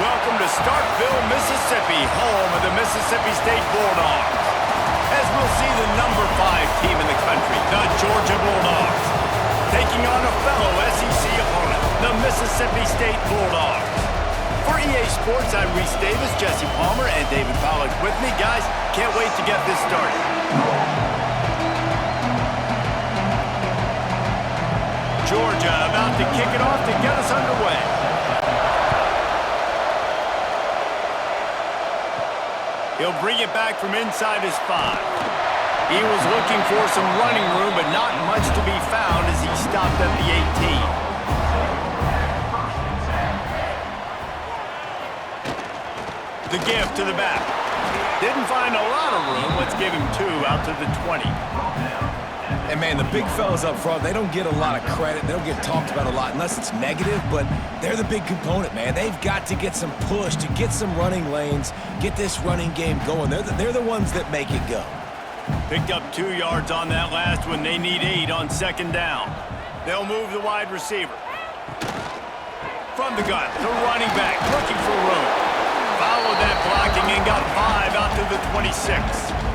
Welcome to Starkville, Mississippi, home of the Mississippi State Bulldogs. As we'll see the number 5 team in the country, the Georgia Bulldogs, taking on a fellow SEC opponent, the Mississippi State Bulldogs. For EA Sports, I'm Reese Davis, Jesse Palmer, and David Pollack with me. Guys, can't wait to get this started. Georgia about to kick it off to get us underway. He'll bring it back from inside his 5. He was looking for some running room, but not much to be found as he stopped at the 18. The give to the back. Didn't find a lot of room. Let's give him 2 out to the 20. And, man, the big fellas up front, they don't get a lot of credit. They don't get talked about a lot unless it's negative, but they're the big component, man. They've got to get some push, to get some running lanes, get this running game going. They're the ones that make it go. Picked up 2 yards on that last one. They need 8 on second down. They'll move the wide receiver. From the gun, the running back looking for room. Followed that blocking and got 5 out to the 26.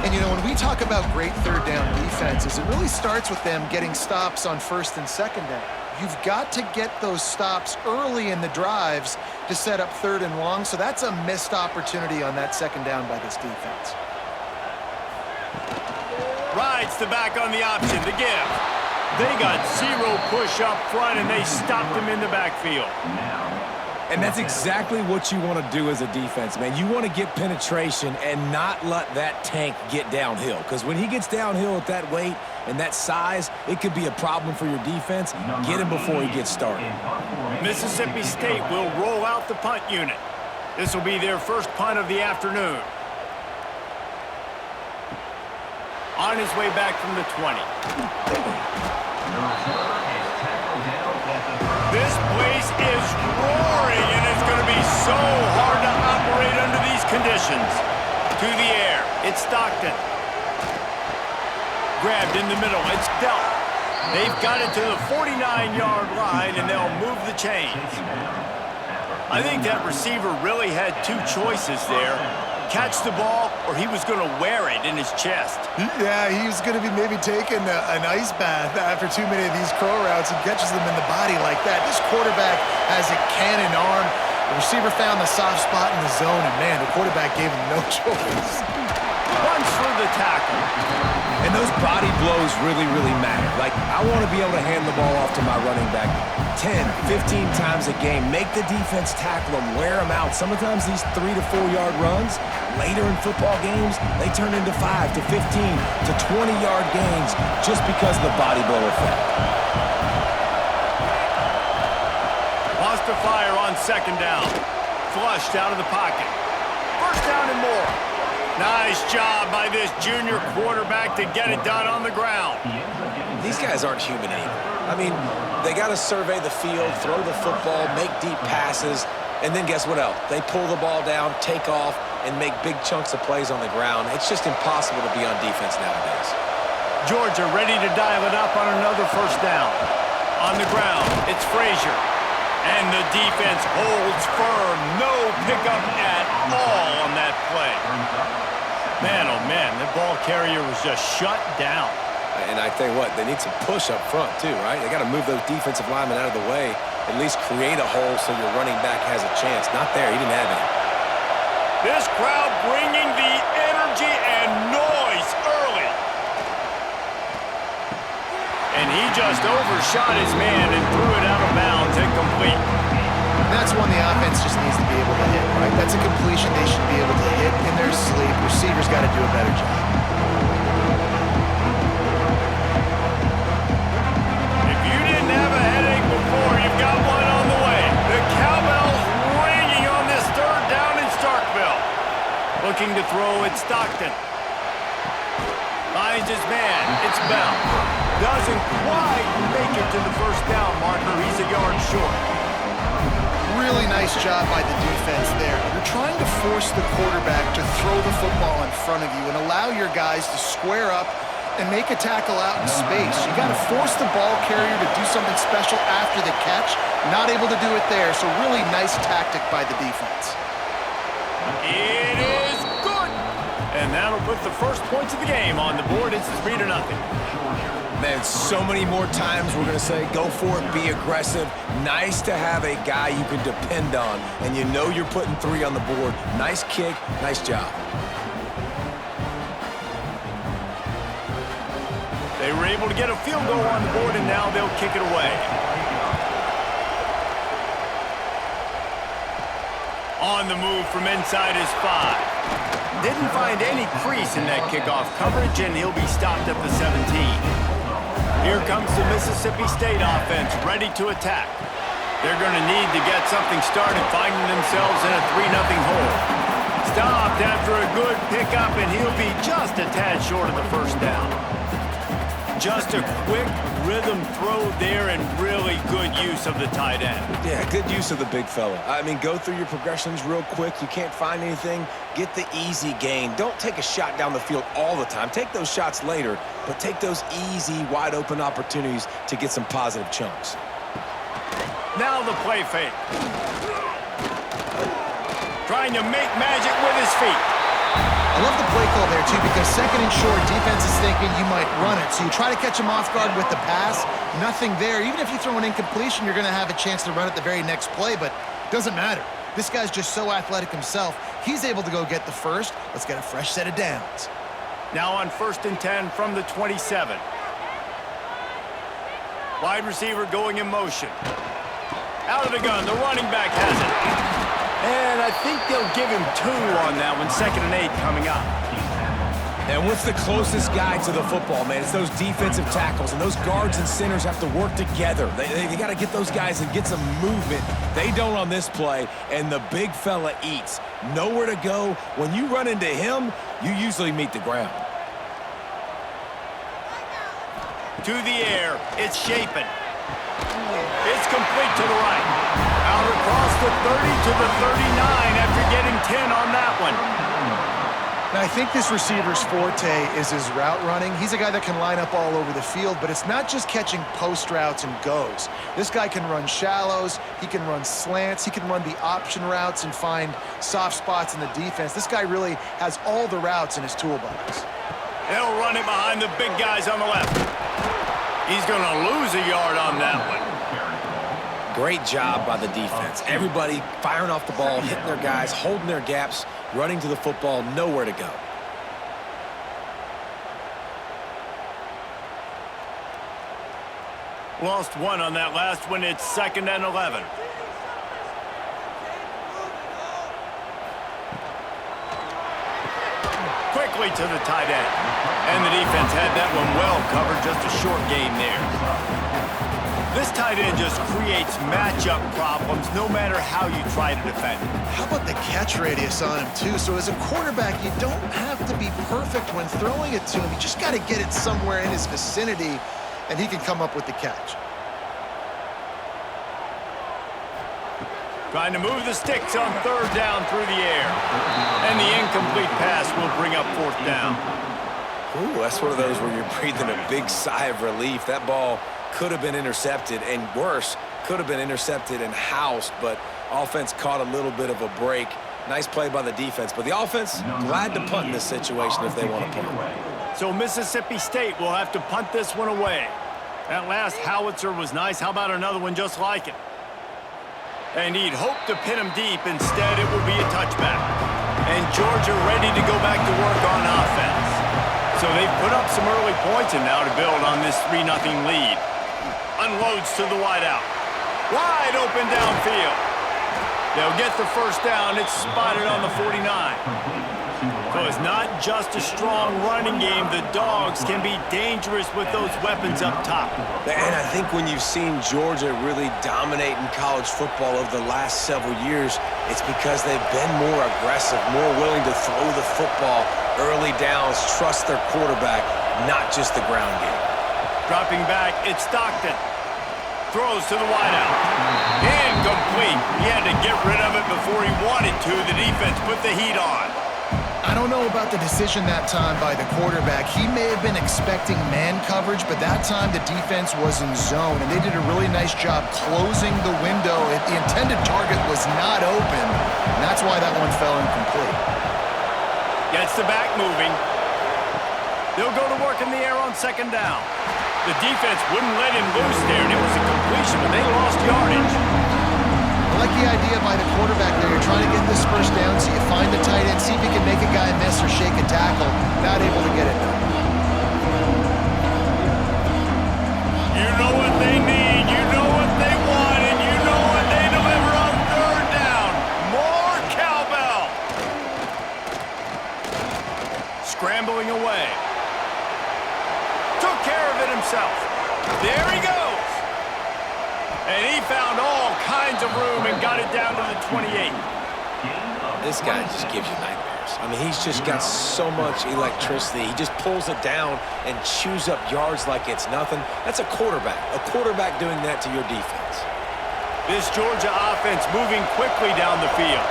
And, you know, when we talk about great third down defenses, it really starts with them getting stops on first and second down. You've got to get those stops early in the drives to set up third and long, so that's a missed opportunity on that second down by this defense. Rides the back on the option, the give. They got 0 push up front, and they stopped him in the backfield. And that's exactly what you want to do as a defense, man. You want to get penetration and not let that tank get downhill. Because when he gets downhill at that weight and that size, it could be a problem for your defense. Get him before he gets started. Mississippi State will roll out the punt unit. This will be their first punt of the afternoon. On his way back from the 20. This place is roaring, and it's going to be so hard to operate under these conditions. To the air, it's Stockton. Grabbed in the middle, it's Delp. They've got it to the 49-yard line, and they'll move the chains. I think that receiver really had 2 choices there. Catch the ball, or he was going to wear it in his chest. Yeah, he was going to be maybe taking an ice bath after too many of these crow routes and catches them in the body like that. This quarterback has a cannon arm. The receiver found the soft spot in the zone, and, man, the quarterback gave him no choice. Runs for the tackle. And those body blows really, really matter. Like, I want to be able to hand the ball off to my running back 10, 15 times a game. Make the defense tackle them, wear them out. Sometimes these 3 to 4 yard runs, later in football games, they turn into 5 to 15 to 20-yard gains just because of the body blow effect. Lost to fire on second down. Flushed out of the pocket. First down and more. Nice job by this junior quarterback to get it done on the ground. These guys aren't human anymore. I mean, they got to survey the field, throw the football, make deep passes, and then guess what else? They pull the ball down, take off, and make big chunks of plays on the ground. It's just impossible to be on defense nowadays. Georgia ready to dial it up on another first down. On the ground, it's Frazier. And the defense holds firm. No pickup at all on that play. Man, oh man, the ball carrier was just shut down. And I tell you what, they need some push up front too, right? They got to move those defensive linemen out of the way, at least create a hole so your running back has a chance. Not there, he didn't have any. This crowd bringing the energy and noise early. And he just overshot his man and threw it out of bounds, incomplete. That's one the offense just needs to be able to hit, right? That's a completion they should be able to hit in their sleep. Receivers got to do a better job. If you didn't have a headache before, you've got one on the way. The cowbell's ringing on this third down in Starkville. Looking to throw, it's Stockton. Finds his man, it's Bell. Doesn't quite make it to the first down marker. He's a yard short. Really nice job by the defense there. You're trying to force the quarterback to throw the football in front of you and allow your guys to square up and make a tackle out in space. You got to force the ball carrier to do something special after the catch. Not able to do it there, so really nice tactic by the defense. It is good! And that'll put the first points of the game on the board. It's 3-0. Man, so many more times we're going to say, go for it, be aggressive. Nice to have a guy you can depend on, and you know you're putting 3 on the board. Nice kick, nice job. They were able to get a field goal on the board, and now they'll kick it away. On the move from inside his 5. Didn't find any crease in that kickoff coverage, and he'll be stopped at the 17. Here comes the Mississippi State offense, ready to attack. They're going to need to get something started, finding themselves in a 3-0 hole. Stopped after a good pickup, and he'll be just a tad short of the first down. Just a quick rhythm throw there and really good use of the tight end. Yeah, good use of the big fella. I mean, go through your progressions real quick. You can't find anything. Get the easy gain. Don't take a shot down the field all the time. Take those shots later, but take those easy, wide-open opportunities to get some positive chunks. Now the play fake. Trying to make magic with his feet. I love the play call there, too, because second and short, defense is thinking you might run it. So you try to catch him off guard with the pass, nothing there. Even if you throw an incompletion, you're going to have a chance to run it the very next play, but it doesn't matter. This guy's just so athletic himself. He's able to go get the first. Let's get a fresh set of downs. Now on 1st and 10 from the 27. Wide receiver going in motion. Out of the gun, the running back has it. And I think they'll give him 2 on that one. 2nd and 8 coming up. And what's the closest guy to the football, man? It's those defensive tackles, and those guards and centers have to work together. They got to get those guys and get some movement. They don't on this play, and the big fella eats. Nowhere to go. When you run into him, you usually meet the ground. To the air. It's Shapen. It's complete to the right. Out across the 30 to the 39 after getting 10 on that one. Now, I think this receiver's forte is his route running. He's a guy that can line up all over the field, but it's not just catching post routes and goes. This guy can run shallows, he can run slants, he can run the option routes and find soft spots in the defense. This guy really has all the routes in his toolbox. They'll run it behind the big guys on the left. He's going to lose a yard on that one. Great job by the defense. Everybody firing off the ball, hitting their guys, holding their gaps, running to the football, nowhere to go. Lost 1 on that last one. It's 2nd and 11. Quickly to the tight end. And the defense had that one well covered. Just a short gain there. This tight end just creates matchup problems no matter how you try to defend. How about the catch radius on him, too? So as a quarterback, you don't have to be perfect when throwing it to him. You just got to get it somewhere in his vicinity, and he can come up with the catch. Trying to move the sticks on 3rd down through the air. And the incomplete pass will bring up 4th down. Ooh, that's one of those where you're breathing a big sigh of relief. That ball could have been intercepted, and worse, could have been intercepted and housed, but offense caught a little bit of a break. Nice play by the defense, but the offense glad to punt in this situation if they want to punt. So Mississippi State will have to punt this one away. That last howitzer was nice. How about another one just like it? And he'd hoped to pin him deep. Instead, it will be a touchback. And Georgia ready to go back to work on offense. So they've put up some early points, and now to build on this 3-0 lead. Unloads to the wideout. Wide open downfield. They'll get the first down. It's spotted on the 49. So it's not just a strong running game. The Dogs can be dangerous with those weapons up top. And I think when you've seen Georgia really dominate in college football over the last several years, it's because they've been more aggressive, more willing to throw the football early downs, trust their quarterback, not just the ground game. Dropping back, it's Stockton. Throws to the wideout. Incomplete. He had to get rid of it before he wanted to. The defense put the heat on. I don't know about the decision that time by the quarterback. He may have been expecting man coverage, but that time the defense was in zone, and they did a really nice job closing the window. The intended target was not open, and that's why that one fell incomplete. Gets the back moving. They'll go to work in the air on second down. The defense wouldn't let him loose there, and it was a completion, but they lost yardage. I like the idea by the quarterback there. You're trying to get this first down, so you find the tight end, see if he can make a guy miss or shake a tackle. Not able to get it done. You know what they need, you know what they want, and you know what they deliver on third down. More cowbell. Scrambling away. Took care of it himself. There he goes. And he found all kinds of room and got it down to the 28. This guy just gives you nightmares. I mean, he's just got so much electricity. He just pulls it down and chews up yards like it's nothing. That's a quarterback. A quarterback doing that to your defense. This Georgia offense moving quickly down the field.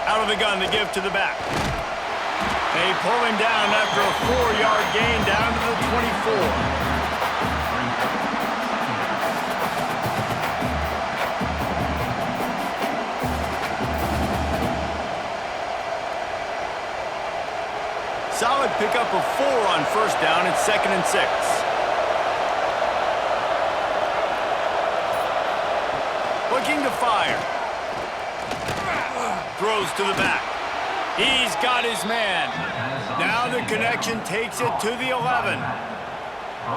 Out of the gun to give to the back. They pull him down after a 4-yard gain down to the 24. Solid pickup of 4 on first down and 2nd and 6. Looking to fire. Throws to the back. He's got his man. Now the connection takes it to the 11.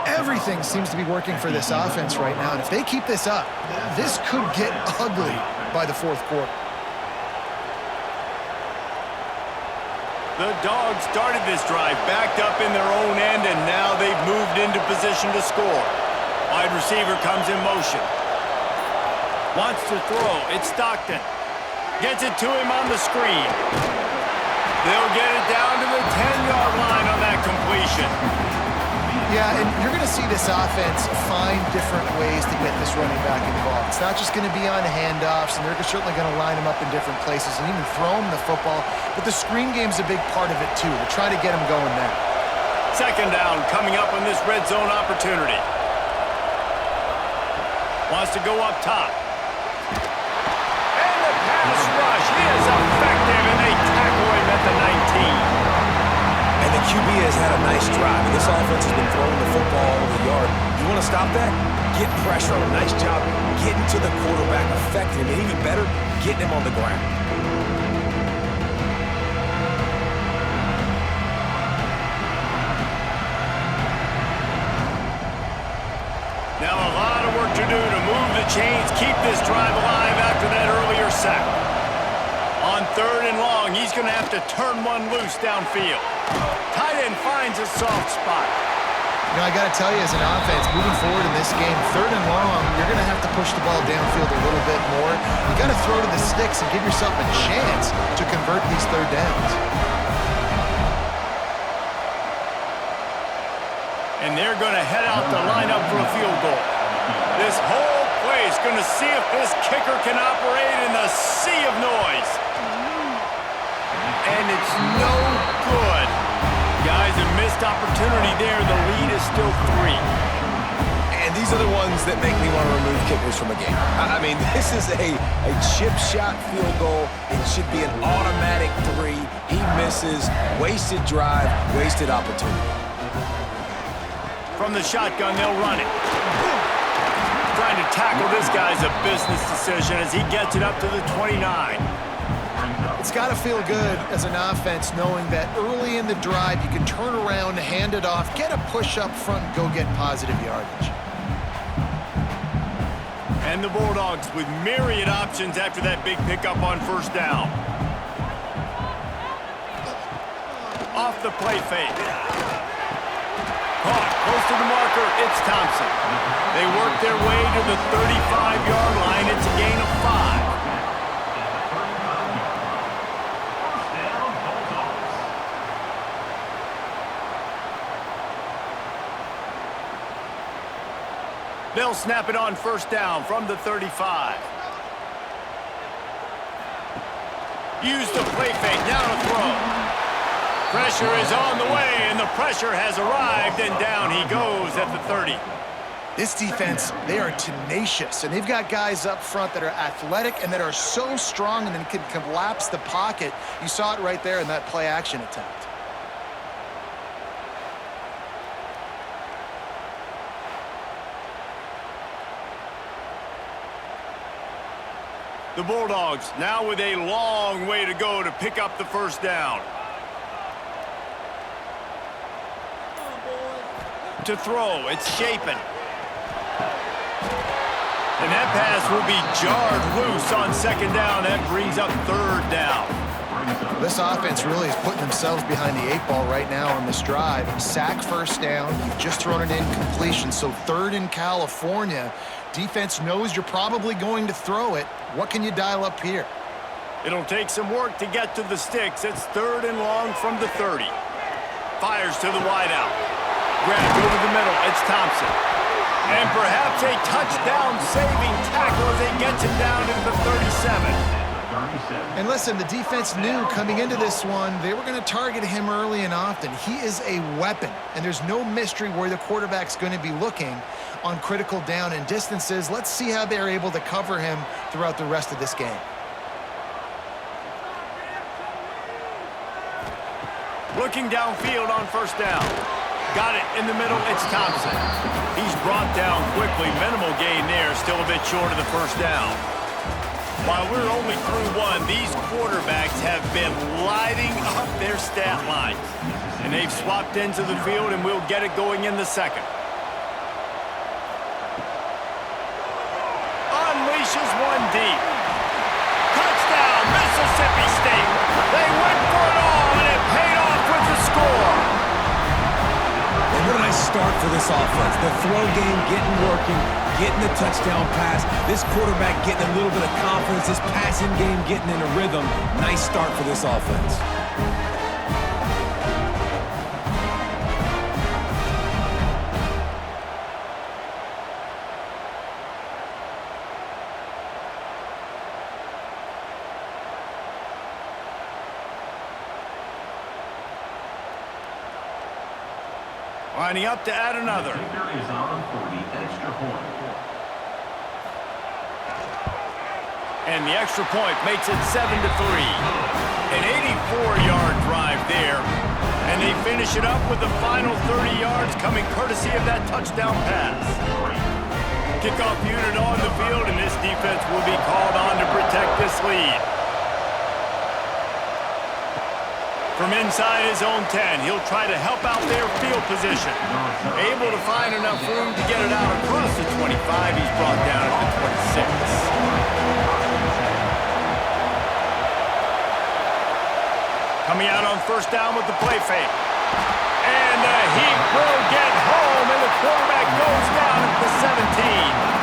Everything seems to be working for this offense right now, and if they keep this up, this could get ugly by the fourth quarter. The Dogs started this drive backed up in their own end, and now they've moved into position to score. Wide receiver comes in motion. Wants to throw. It's Stockton. Gets it to him on the screen. They'll get it down to the 10-yard line on that completion. Yeah, and you're going to see this offense find different ways to get this running back involved. It's not just going to be on handoffs, and they're certainly going to line him up in different places and even throw him the football. But the screen game's a big part of it, too. They're trying to get him going there. Second down coming up on this red zone opportunity. Wants to go up top. And the pass rush is effective, and they tackle him at the 19. And the QB has had a nice drive. And this offense has been throwing the football over the yard. You want to stop that? Get pressure on him. Nice job getting to the quarterback, affecting him, and even better, getting him on the ground. Now a lot of work to do to move the chains, keep this drive alive after that earlier sack. On third and long, he's going to have to turn one loose downfield. Tight end finds a soft spot. You know, I got to tell you, as an offense, moving forward in this game, third and long, you're going to have to push the ball downfield a little bit more. You got to throw to the sticks and give yourself a chance to convert these third downs. And they're going to head out to line up for a field goal. This whole play is going to see if this kicker can operate in the sea of noise. And it's no good. Guys, a missed opportunity there. The lead is still 3. And these are the ones that make me want to remove kickers from a game. I mean, this is a chip shot field goal. It should be an automatic 3. He misses. Wasted drive, wasted opportunity. From the shotgun, they'll run it. Trying to tackle this guy's a business decision as he gets it up to the 29. It's got to feel good as an offense knowing that early in the drive you can turn around, hand it off, get a push up front, and go get positive yardage. And the Bulldogs with myriad options after that big pickup on first down. Off the play fake. Caught close to the marker. It's Thompson. They work their way to the 35-yard line. It's a gain of 5. They'll snap it on first down from the 35. Use the play fake, now to throw. Pressure is on the way, and the pressure has arrived, and down he goes at the 30. This defense, they are tenacious, and they've got guys up front that are athletic and that are so strong and then can collapse the pocket. You saw it right there in that play-action attempt. The Bulldogs now with a long way to go to pick up the first down. To throw, it's Shapen. And that pass will be jarred loose on second down. That brings up third down. This offense really is putting themselves behind the 8 ball right now on this drive. Sack first down. You've just thrown it in completion. So third in California. Defense knows you're probably going to throw it. What can you dial up here? It'll take some work to get to the sticks. It's third and long from the 30. Fires to the wideout. Grabbed over the middle. It's Thompson. And perhaps a touchdown-saving tackle as he gets him down into the 37. And listen, the defense knew coming into this one, they were going to target him early and often. He is a weapon, and there's no mystery where the quarterback's going to be looking on critical down and distances. Let's see how they're able to cover him throughout the rest of this game. Looking downfield on first down. Got it in the middle, it's Thompson. He's brought down quickly. Minimal gain there, still a bit short of the first down. While we're only through one, these quarterbacks have been lighting up their stat lines. And they've swapped into the field, and we'll get it going in the second. Unleashes one deep. Touchdown, Mississippi State. They went for it all, and it paid off with the score. What a nice start for this offense. The throw game getting working, getting the touchdown pass. This quarterback getting a little bit of confidence. This passing game getting in a rhythm. Nice start for this offense. Lining up to add another. And the extra point makes it 7-3. An 84-yard drive there. And they finish it up with the final 30 yards coming courtesy of that touchdown pass. Kickoff unit on the field, and this defense will be called on to protect this lead. From inside his own 10, he'll try to help out their field position. Able to find enough room to get it out across the 25. He's brought down at the 26. Coming out on first down with the play fake. And the heat will get home, and the quarterback goes down at the 17.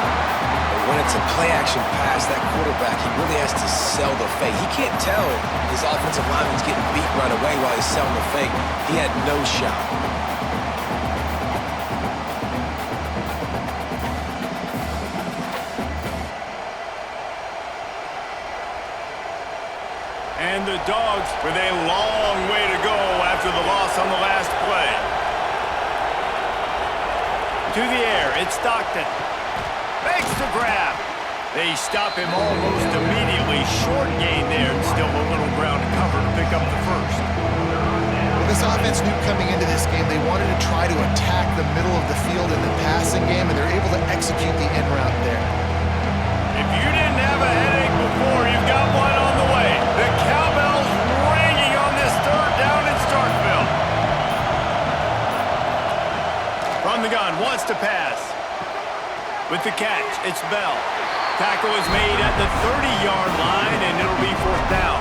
When it's a play-action pass, that quarterback, he really has to sell the fake. He can't tell his offensive lineman's getting beat right away while he's selling the fake. He had no shot. And the Dogs with a long way to go after the loss on the last play. To the air, it's Stockton. Makes the grab. They stop him almost immediately. Short gain there, and still a little ground to cover to pick up the first. Well, this offense knew coming into this game they wanted to try to attack the middle of the field in the passing game, and they're able to execute the in route there. If you didn't have a headache before, you've got one on the way. The cowbell's ringing on this third down in Starkville. From the gun, wants to pass. With the catch, it's Bell. Tackle is made at the 30-yard line, and it'll be fourth down.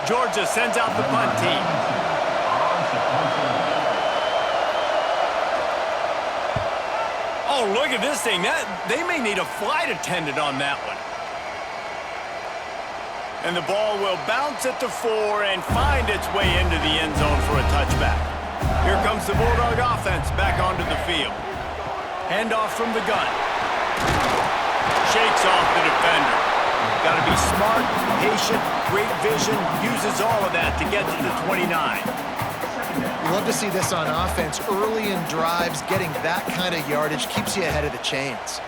Georgia sends out the punt team. Oh, look at this thing. They may need a flight attendant on that one. And the ball will bounce at the 4 and find its way into the end zone for a touchback. Here comes the Bulldog offense back onto the field. Handoff from the gun. Shakes off the defender. Got to be smart, patient, great vision, uses all of that to get to the 29. You love to see this on offense. Early in drives, getting that kind of yardage keeps you ahead of the chains.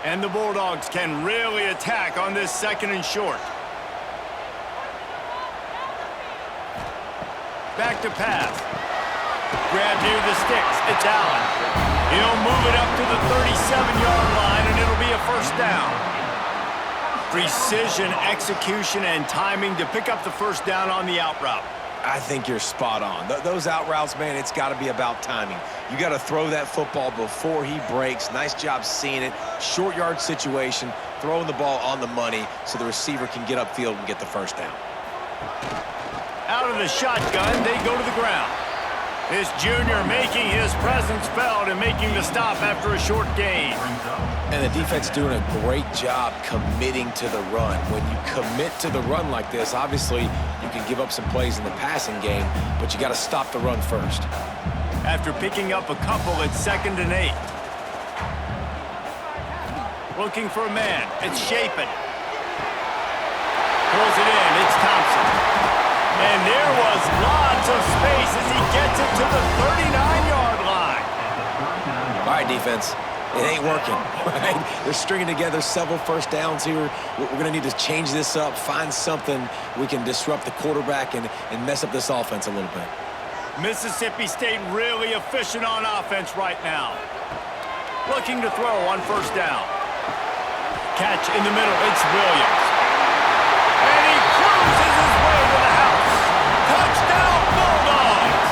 And the Bulldogs can really attack on this 2nd and short. Back to pass. Grab near the sticks. It's Allen. He'll move it up to the 37-yard line, and it'll be a first down. Precision, execution, and timing to pick up the first down on the out route. I think you're spot on. Those out routes, man, it's got to be about timing. You got to throw that football before he breaks. Nice job seeing it. Short yard situation, throwing the ball on the money so the receiver can get upfield and get the first down. Out of the shotgun, they go to the ground. This junior making his presence felt and making the stop after a short gain. And the defense doing a great job committing to the run. When you commit to the run like this, obviously you can give up some plays in the passing game, but you got to stop the run first. After picking up a couple, it's 2nd and 8. Looking for a man. It's Shapen. Throws it in. It's Thompson. And there was lots of space as he gets it to the 39-yard line. All right, defense. It ain't working, right? They're stringing together several first downs here. We're going to need to change this up, find something we can disrupt the quarterback and mess up this offense a little bit. Mississippi State really efficient on offense right now. Looking to throw on first down. Catch in the middle. It's Williams. And he cruises his way to the house. Touchdown, Bulldogs!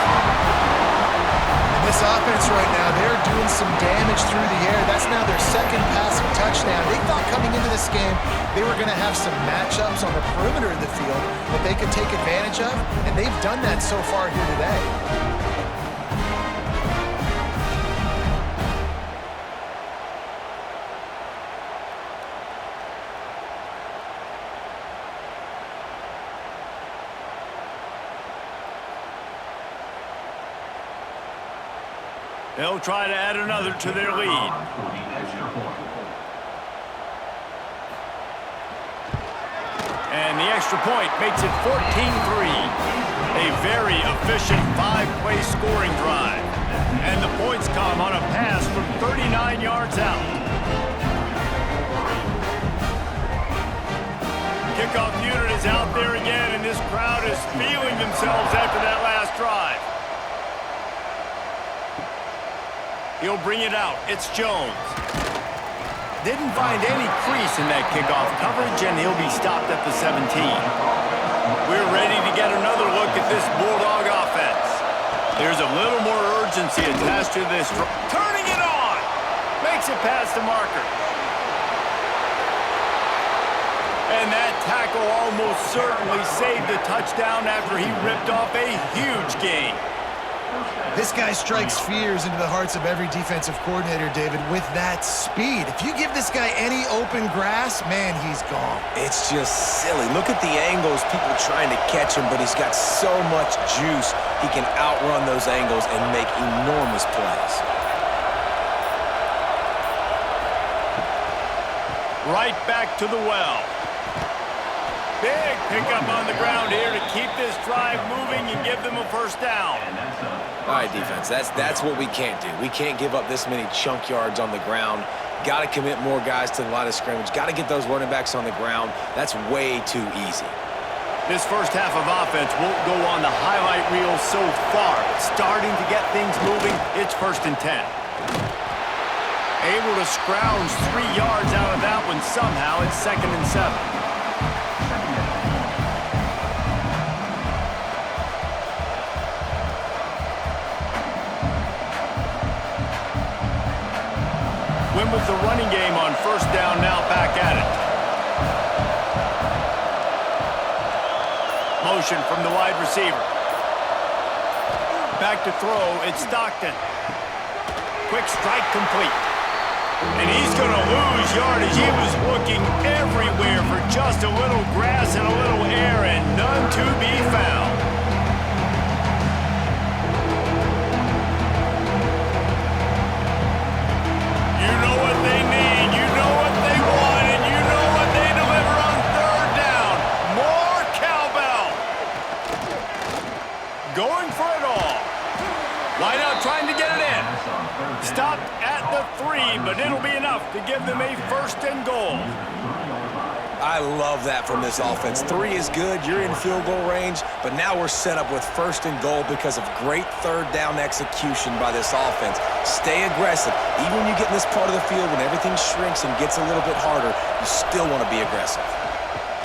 And this offense right now, they're doing some damage through the air. That's now their 2nd passing touchdown. They thought coming into this game they were going to have some matchups on the perimeter of the field that they could take advantage of, and they've done that so far here today. They'll try to add another to their lead. And the extra point makes it 14-3. A very efficient 5-play scoring drive. And the points come on a pass from 39 yards out. Kickoff unit is out there again, and this crowd is feeling themselves after that last drive. He'll bring it out. It's Jones. Didn't find any crease in that kickoff coverage, and he'll be stopped at the 17. We're ready to get another look at this Bulldog offense. There's a little more urgency attached to this. Turning it on! Makes it past the marker. And that tackle almost certainly saved the touchdown after he ripped off a huge gain. This guy strikes fears into the hearts of every defensive coordinator, David, with that speed. If you give this guy any open grass, man, he's gone. It's just silly. Look at the angles, people trying to catch him, but he's got so much juice. He can outrun those angles and make enormous plays. Right back to the well. Big pickup on the ground here to keep this drive moving and give them a first down. All right, defense, that's what we can't do. We can't give up this many chunk yards on the ground. Got to commit more guys to the line of scrimmage. Got to get those running backs on the ground. That's way too easy. This first half of offense won't go on the highlight reel so far. Starting to get things moving, it's 1st and 10. Able to scrounge 3 yards out of that one somehow. It's 2nd and 7. Win with the running game on first down, now back at it. Motion from the wide receiver. Back to throw, it's Stockton. Quick strike complete. And he's going to lose yardage. He was looking everywhere for just a little grass and a little air, and none to be found. going for it all. Wide out trying to get it in. Stopped at the 3, but it'll be enough to give them a 1st and goal. I love that from this offense. 3 is good. You're in field goal range, but now we're set up with 1st and goal because of great 3rd down execution by this offense. Stay aggressive. Even when you get in this part of the field, when everything shrinks and gets a little bit harder, you still want to be aggressive.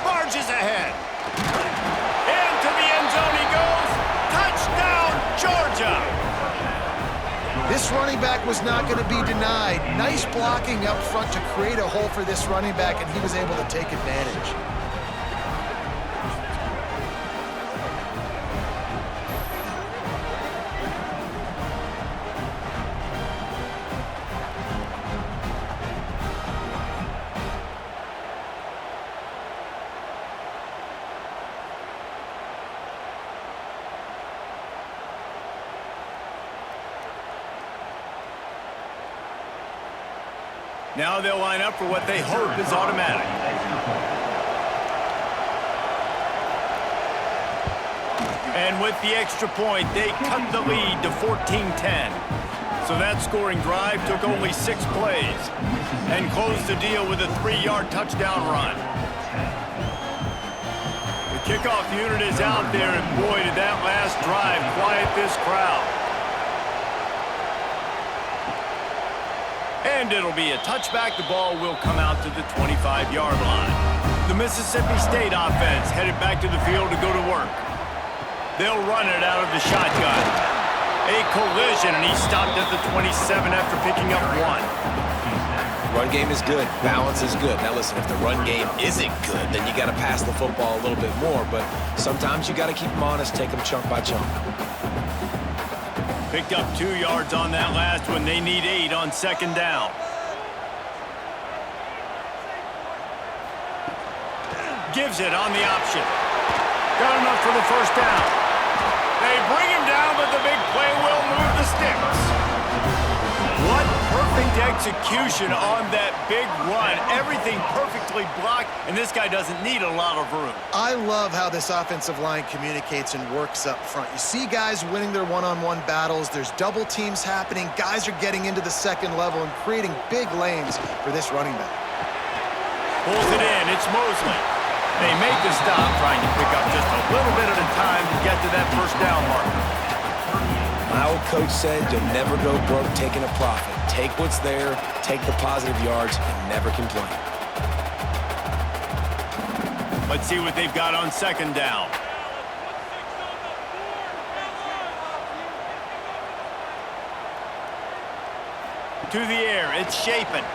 Barges ahead. Into the end zone he goes. Touchdown, Georgia. This running back was not going to be denied. Nice blocking up front to create a hole for this running back, and he was able to take advantage. Now they'll line up for what they hope is automatic. And with the extra point, they cut the lead to 14-10. So that scoring drive took only 6 plays and closed the deal with a 3-yard touchdown run. The kickoff unit is out there, and boy, did that last drive quiet this crowd. And it'll be a touchback. The ball will come out to the 25-yard line. The Mississippi State offense headed back to the field to go to work. They'll run it out of the shotgun. A collision, and he stopped at the 27 after picking up 1. Run game is good. Balance is good. Now listen, if the run game isn't good, then you got to pass the football a little bit more. But sometimes you got to keep them honest, take them chunk by chunk. Picked up 2 yards on that last one. They need 8 on 2nd down. Gives it on the option. Got enough for the 1st down. They bring him down, but the big play will move the sticks. What perfect execution on that big run. Everything perfectly blocked, and this guy doesn't need a lot of room. I love how this offensive line communicates and works up front. You see guys winning their one-on-one battles. There's double teams happening. Guys are getting into the 2nd level and creating big lanes for this running back. Pulls it in. It's Mosley. They make the stop, trying to pick up just a little bit at a time to get to that 1st down marker. My old coach said you'll never go broke taking a profit. Take what's there, take the positive yards, and never complain. Let's see what they've got on 2nd down. To the air, it's Shapen.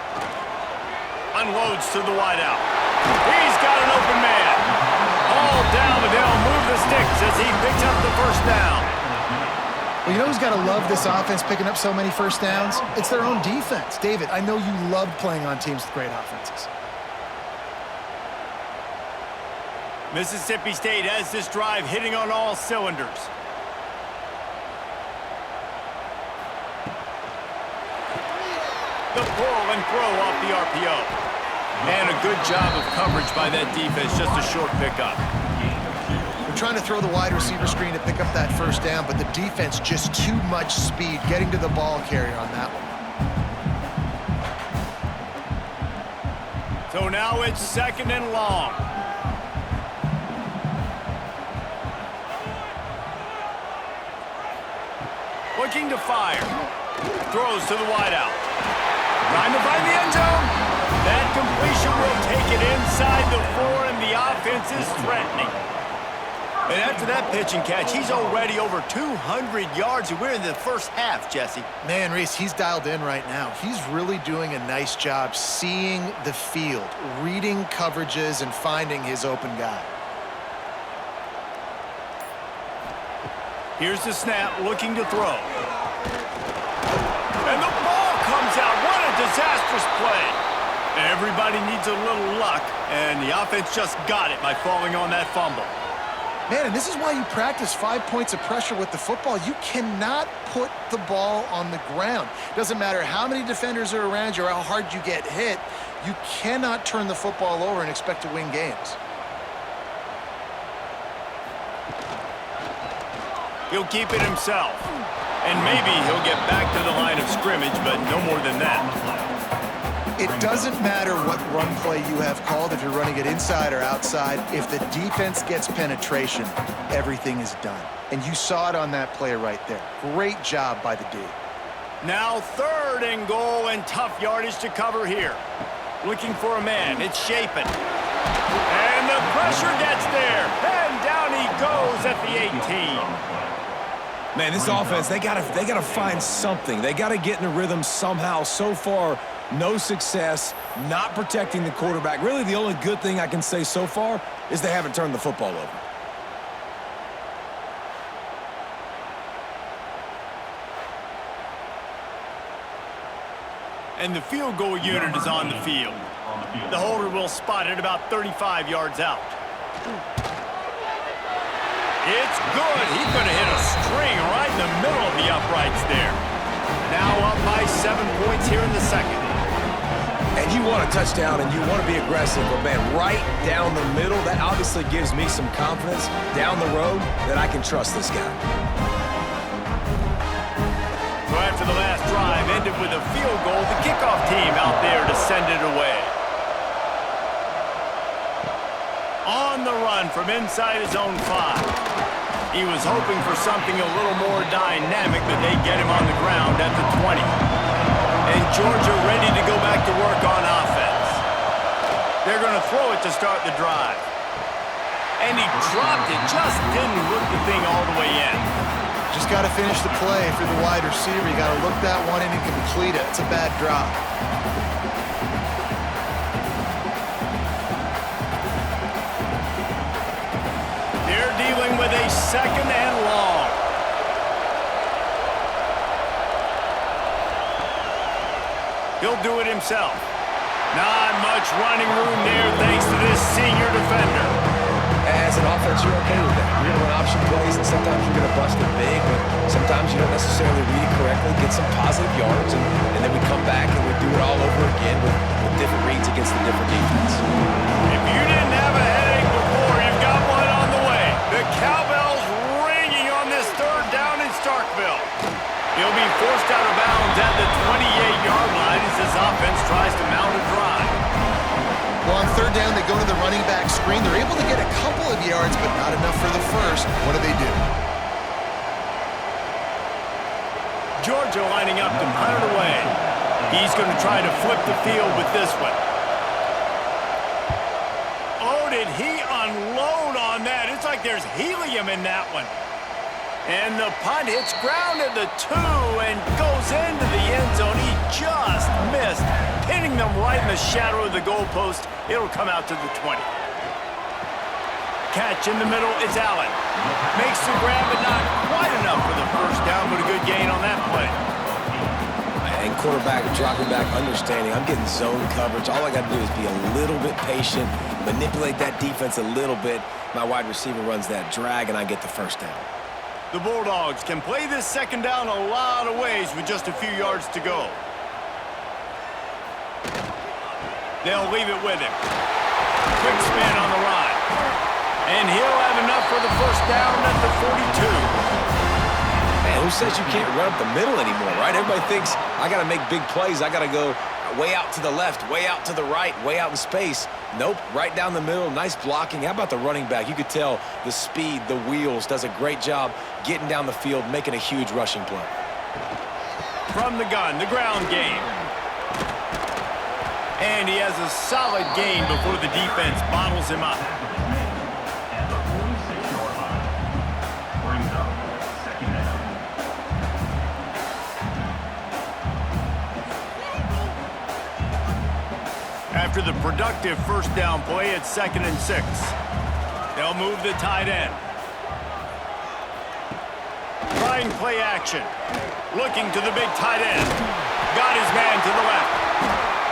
Unloads to the wideout. He's got an open man. All down, but they'll move the sticks as he picks up the 1st down. Well, you know who's got to love this offense picking up so many 1st downs? It's their own defense. David, I know you loved playing on teams with great offenses. Mississippi State has this drive hitting on all cylinders. The pull and throw off the RPO. And a good job of coverage by that defense, just a short pickup. They're trying to throw the wide receiver screen to pick up that 1st down, but the defense just too much speed getting to the ball carrier on that one. So now it's 2nd and long. Looking to fire. Throws to the wideout. Trying to find the end zone. That completion will take it inside the 4, and the offense is threatening. And after that pitch and catch, he's already over 200 yards, and we're in the 1st half, Jesse. Man, Reese, he's dialed in right now. He's really doing a nice job seeing the field, reading coverages, and finding his open guy. Here's the snap, looking to throw. And the ball comes out. What a disastrous play. Everybody needs a little luck, and the offense just got it by falling on that fumble. Man, and this is why you practice 5 points of pressure with the football. You cannot put the ball on the ground. Doesn't matter how many defenders are around you or how hard you get hit, you cannot turn the football over and expect to win games. He'll keep it himself. And maybe he'll get back to the line of scrimmage, but no more than that. It doesn't matter what run play you have called, if you're running it inside or outside. If the defense gets penetration, everything is done. And you saw it on that play right there. Great job by the D. Now 3rd and goal and tough yardage to cover here. Looking for a man. It's Shapen. And the pressure gets there. And down he goes at the 18. Man, this offense, they gotta find something. They gotta get in a rhythm somehow. So far, no success, not protecting the quarterback. Really, the only good thing I can say so far is they haven't turned the football over. And the field goal unit is on the field. The holder will spot it about 35 yards out. It's good. He's going to hit a string right in the middle of the uprights there. Now up by 7 points here in the second. And you want a touchdown and you want to be aggressive, but man, right down the middle, that obviously gives me some confidence down the road that I can trust this guy. So after the last drive ended with a field goal, the kickoff team out there to send it away. On the run from inside his own 5. He was hoping for something a little more dynamic, but they get him on the ground at the 20. And Georgia ready to go back to work on offense. They're going to throw it to start the drive. And he dropped it, just didn't look the thing all the way in. Just got to finish the play. If you're the wide receiver, you got to look that one in and complete it. It's a bad drop. They're dealing with a 2nd and long. He'll do it himself. Not much running room there thanks to this senior defender. As an offense, you're okay with that. You're going to run option plays, and sometimes you're going to bust it big, but sometimes you don't necessarily read it correctly, get some positive yards, and then we come back and we do it all over again with different reads against the different defense. If you didn't have a headache before, you've got one on the way. The cowbell's ringing on this 3rd down in Starkville. He'll be forced out of bounds at the 28-yard line as this offense tries to mount a drive. Well, on 3rd down, they go to the running back screen. They're able to get a couple of yards, but not enough for the first. What do? Georgia lining up to punt it away. He's going to try to flip the field with this one. Oh, did he unload on that? It's like there's helium in that one. And the punt hits ground at the 2 and goes into the end zone. He just missed, hitting them right in the shadow of the goalpost. It'll come out to the 20. Catch in the middle, it's Allen. Makes the grab, but not quite enough for the first down, but a good gain on that play. And quarterback dropping back, understanding I'm getting zone coverage. All I got to do is be a little bit patient, manipulate that defense a little bit. My wide receiver runs that drag, and I get the first down. The Bulldogs can play this 2nd down a lot of ways with just a few yards to go. They'll leave it with him. Quick spin on the run. And he'll have enough for the first down at the 42. Man, who says you can't run up the middle anymore, right? Everybody thinks I got to make big plays. I got to go way out to the left, way out to the right, way out in space. Nope, right down the middle, nice blocking. How about the running back? You could tell the speed, the wheels, does a great job getting down the field, making a huge rushing play. From the gun, the ground game. And he has a solid gain before the defense bottles him up. After the productive first down play, it's 2nd and 6. They'll move the tight end. Trying play action. Looking to the big tight end. Got his man to the left.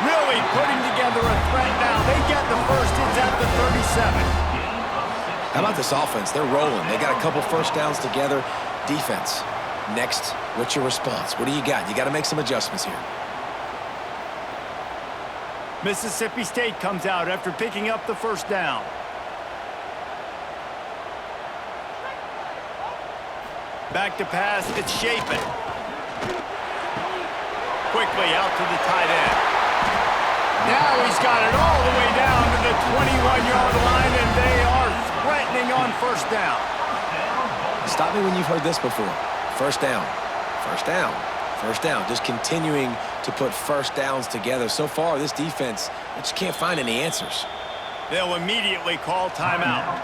Really putting together a threat now. They get the first. It's at the 37. How about this offense? They're rolling. They got a couple first downs together. Defense. Next, what's your response? What do you got? You got to make some adjustments here. Mississippi State comes out after picking up the first down. Back to pass, it's Shapen. Quickly out to the tight end. Now he's got it all the way down to the 21-yard line, and they are threatening on first down. Stop me when you've heard this before. First down, first down, first down. Just continuing to put first downs together. So far, this defense, they just can't find any answers. They'll immediately call timeout.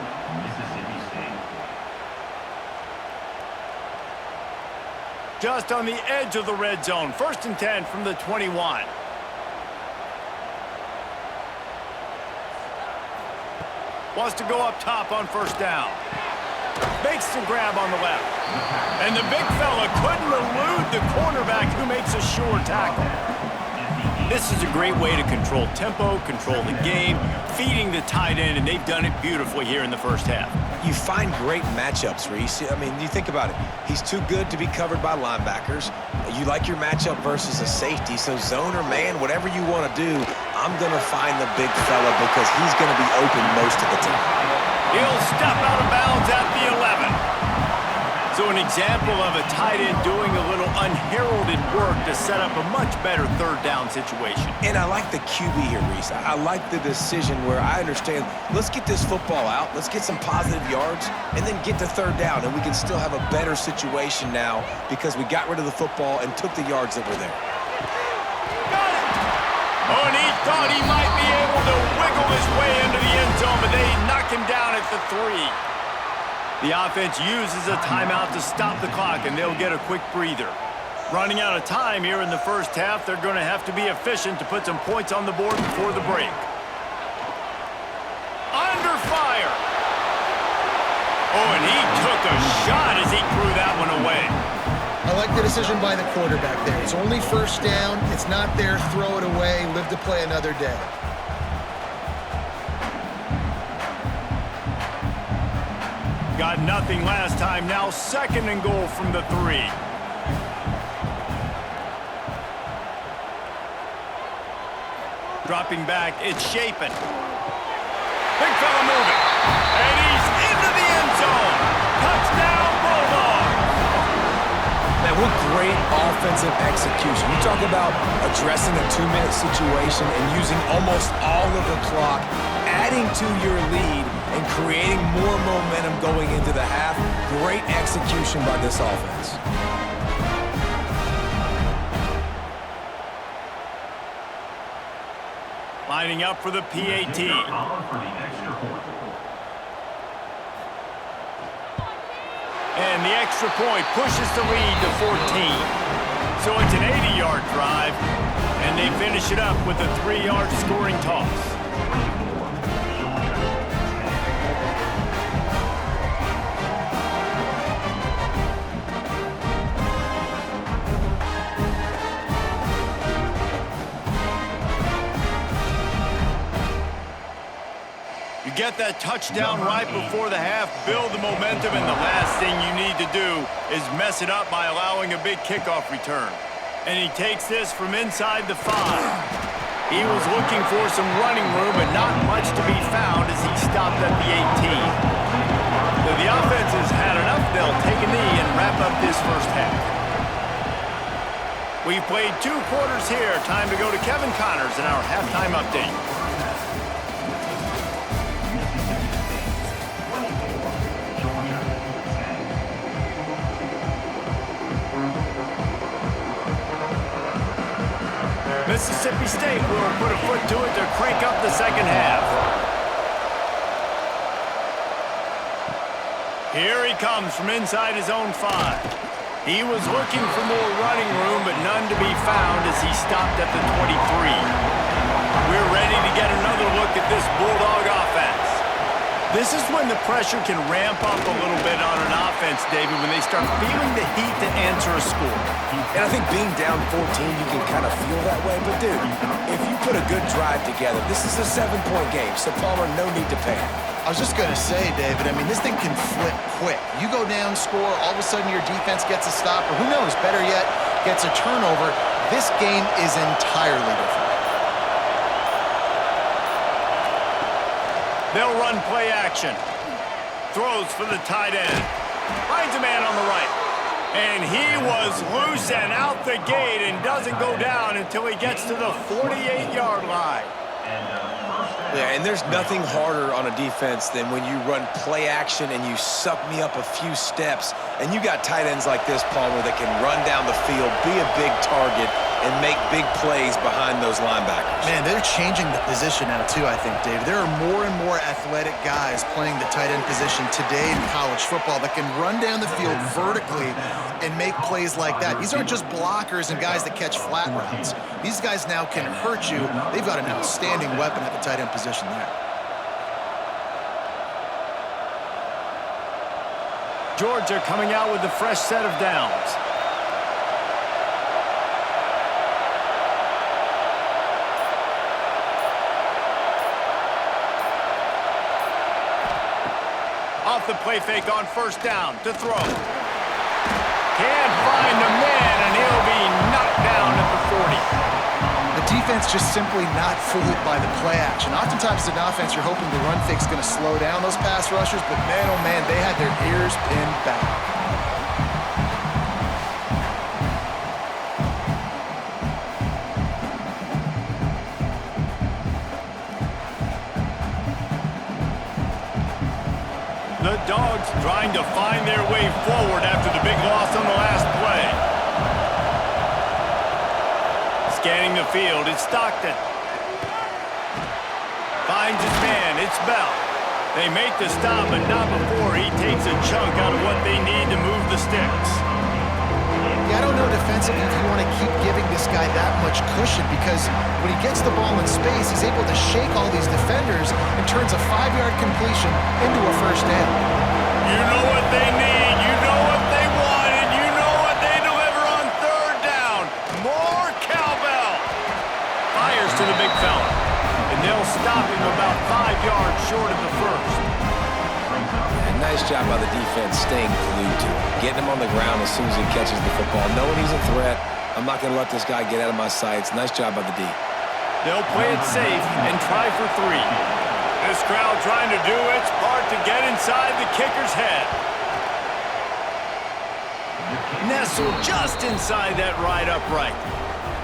Just on the edge of the red zone. 1st and 10 from the 21. Wants to go up top on first down. Makes the grab on the left. And the big fella couldn't elude the cornerback who makes a sure tackle. This is a great way to control tempo, control the game, feeding the tight end, and they've done it beautifully here in the first half. You find great matchups, Reese. I mean, you think about it. He's too good to be covered by linebackers. You like your matchup versus a safety, so zone or man, whatever you want to do, I'm going to find the big fella because he's going to be open most of the time. He'll step out of bounds at the 11. So an example of a tight end doing a little unheralded work to set up a much better third down situation. And I like the QB here, Reese. I like the decision where I understand, let's get this football out, let's get some positive yards, and then get to third down, and we can still have a better situation now because we got rid of the football and took the yards that were there. Got it! Oh, and he thought he might be able to wiggle his way into the end zone, but they knock him down at the 3. The offense uses a timeout to stop the clock, and they'll get a quick breather. Running out of time here in the first half, they're going to have to be efficient to put some points on the board before the break. Under fire. Oh, and he took a shot as he threw that one away. I like the decision by the quarterback there. It's only first down. It's not there. Throw it away. Live to play another day. Got nothing last time. Now 2nd and goal from the 3. Dropping back, it's Shapen. Big fella moving. And he's into the end zone. Touchdown, Bulldogs. Man, what great offensive execution. You talk about addressing a 2-minute situation and using almost all of the clock, adding to your lead, and creating more momentum going into the half. Great execution by this offense. Lining up for the PAT. And the extra point pushes the lead to 14. So it's an 80-yard drive, and they finish it up with a 3-yard scoring toss. Get that touchdown right before the half, build the momentum, and the last thing you need to do is mess it up by allowing a big kickoff return. And he takes this from inside the 5. He was looking for some running room, but not much to be found as he stopped at the 18. So the offense has had enough. They'll take a knee and wrap up this first half. We've played 2 quarters here. Time to go to Kevin Connors in our halftime update. Mississippi State will put a foot to it to crank up the second half. Here he comes from inside his own 5. He was looking for more running room, but none to be found as he stopped at the 23. We're ready to get another look at this Bulldog offense. This is when the pressure can ramp up a little bit on an offense, David, when they start feeling the heat to answer a score. And I think being down 14, you can kind of feel that way. But, dude, if you put a good drive together, this is a 7-point game, so Palmer, no need to panic. I was just going to say, David, I mean, this thing can flip quick. You go down, score, all of a sudden your defense gets a stop, or who knows, better yet, gets a turnover. This game is entirely different. They'll run play action. Throws for the tight end. Finds a man on the right. And he was loose and out the gate and doesn't go down until he gets to the 48-yard line. Yeah, and there's nothing harder on a defense than when you run play action and you suck me up a few steps. And you got tight ends like this, Palmer, that can run down the field, be a big target, and make big plays behind those linebackers. Man, they're changing the position now, too, I think, Dave. There are more and more athletic guys playing the tight end position today in college football that can run down the field vertically and make plays like that. These aren't just blockers and guys that catch flat routes. These guys now can hurt you. They've got an outstanding weapon at the tight end position there. Georgia coming out with a fresh set of downs. Off the play fake on first down to throw. Can't find the man, and he'll be knocked down at the 40. The defense just simply not fooled by the play action. Oftentimes, as an offense, you're hoping the run fake's going to slow down those pass rushers, but man, oh man, they had their ears pinned back. The Dogs trying to find their way forward after the big loss on the last play. Scanning the field, it's Stockton. Finds his man, it's Bell. They make the stop, but not before he takes a chunk out of what they need to move the sticks. Yeah, I don't know defensively if you want to keep giving this guy that much cushion, because when he gets the ball in space, he's able to shake all these defenders and turns a 5-yard completion into a first down. You know what they need, you know what they want, and you know what they deliver on third down. More cowbell. Fires to the big fella, and they'll stop him about 5 yards short of the first. Nice job by the defense staying glued to him, getting him on the ground as soon as he catches the football, knowing he's a threat. I'm not going to let this guy get out of my sights. Nice job by the D. They'll play it safe and try for 3. This crowd trying to do its part to get inside the kicker's head. Nestled just inside that right upright.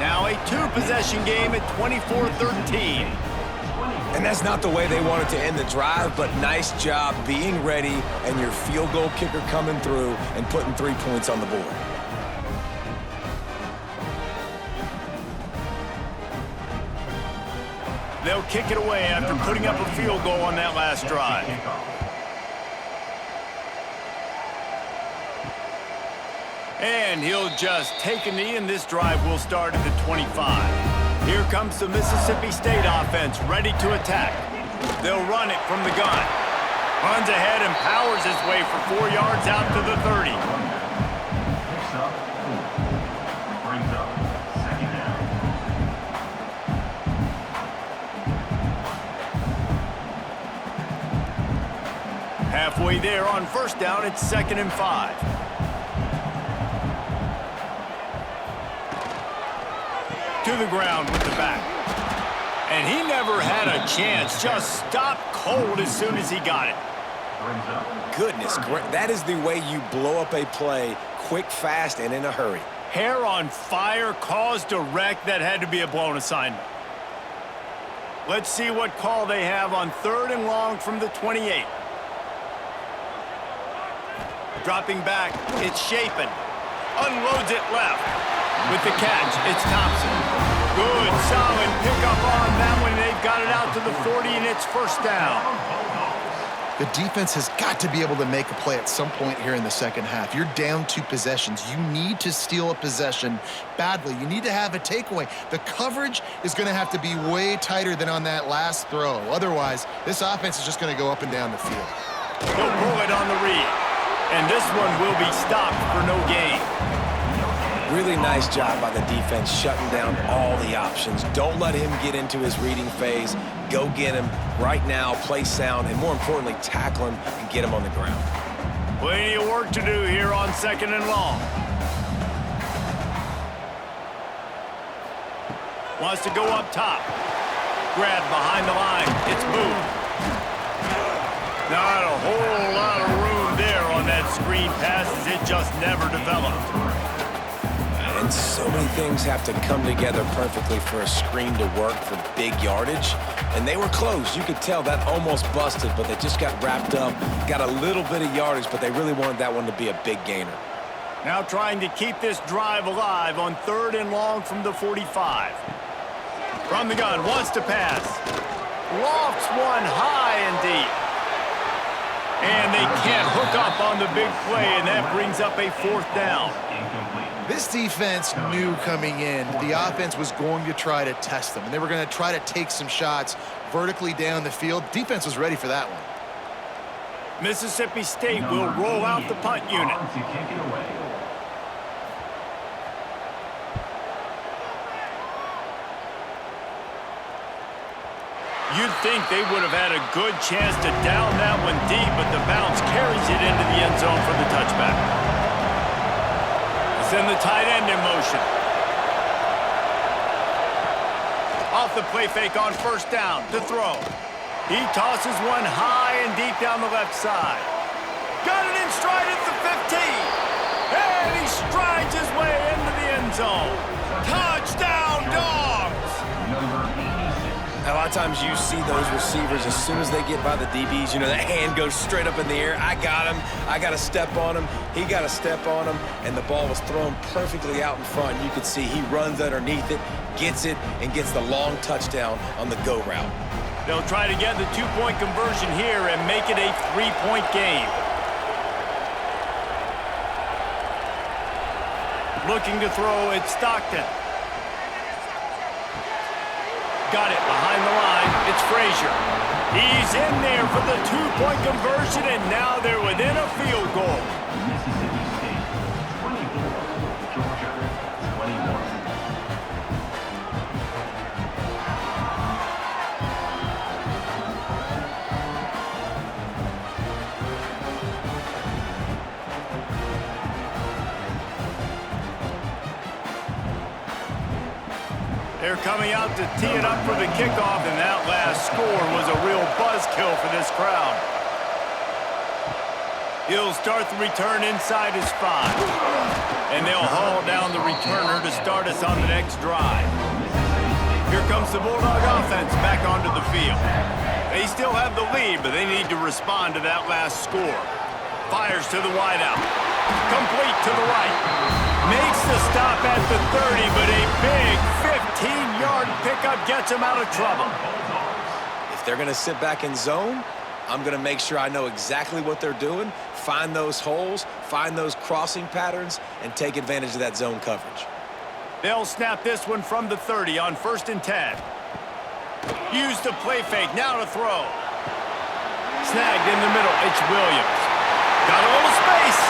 Now a 2-possession game at 24-13. And that's not the way they wanted to end the drive, but nice job being ready and your field goal kicker coming through and putting 3 points on the board. They'll kick it away after putting up a field goal on that last drive. And he'll just take a knee, and this drive will start at the 25. Here comes the Mississippi State offense, ready to attack. They'll run it from the gun. Runs ahead and powers his way for 4 yards out to the 30. Brings up second down. Halfway there on first down, it's 2nd and 5. To the ground with the back. And he never had a chance. Just stopped cold as soon as he got it. Goodness, that is the way you blow up a play, quick, fast, and in a hurry. Hair on fire, caused a wreck that had to be a blown assignment. Let's see what call they have on 3rd and long from the 28. Dropping back, it's Shapen. Unloads it left. With the catch, it's Thompson. Good, solid pickup on that one. They've got it out to the 40, and it's first down. The defense has got to be able to make a play at some point here in the second half. You're down 2 possessions. You need to steal a possession badly. You need to have a takeaway. The coverage is going to have to be way tighter than on that last throw. Otherwise, this offense is just going to go up and down the field. They'll pull it on the read. And this one will be stopped for no gain. Really nice job by the defense shutting down all the options. Don't let him get into his reading phase. Go get him right now, play sound, and more importantly, tackle him and get him on the ground. Plenty of work to do here on 2nd and long. Wants to go up top. Grabbed behind the line. It's Booth. Not a whole lot of room there on that screen passes, it just never developed. And so many things have to come together perfectly for a screen to work for big yardage. And they were close. You could tell that almost busted, but they just got wrapped up, got a little bit of yardage, but they really wanted that one to be a big gainer. Now trying to keep this drive alive on 3rd and long from the 45. From the gun, wants to pass. Lofts one high and deep. And they can't hook up on the big play, and that brings up a 4th down. This defense knew coming in the offense was going to try to test them, and they were going to try to take some shots vertically down the field. Defense was ready for that one. Mississippi State will roll out the punt unit. You'd think they would have had a good chance to down that one deep, but the bounce carries it into the end zone for the touchback. Send the tight end in motion. Off the play fake on 1st down to throw. He tosses one high and deep down the left side. Got it in stride at the 15. And he strides his way into the end zone. Touchdown, Dogs! A lot of times you see those receivers, as soon as they get by the DBs, you know, that hand goes straight up in the air. I got him. I got to step on him. He got to step on him. And the ball was thrown perfectly out in front. You could see he runs underneath it, gets it, and gets the long touchdown on the go route. They'll try to get the 2-point conversion here and make it a 3-point game. Looking to throw, it's Stockton. Got it behind the line. It's Frazier. He's in there for the 2-point conversion, and now they're within a field goal. Mississippi State 24, Georgia 21. They're coming out to tee it up for the kickoff, and that last score was a real buzzkill for this crowd. He'll start the return inside his 5. And they'll haul down the returner to start us on the next drive. Here comes the Bulldog offense back onto the field. They still have the lead, but they need to respond to that last score. Fires to the wideout. Complete to the right. Makes the stop at the 30, but a big 15-yard pickup gets him out of trouble. If they're going to sit back in zone, I'm going to make sure I know exactly what they're doing, find those holes, find those crossing patterns, and take advantage of that zone coverage. They'll snap this one from the 30 on 1st and 10. Use the play fake, now to throw. Snagged in the middle, it's Williams. Got a little space.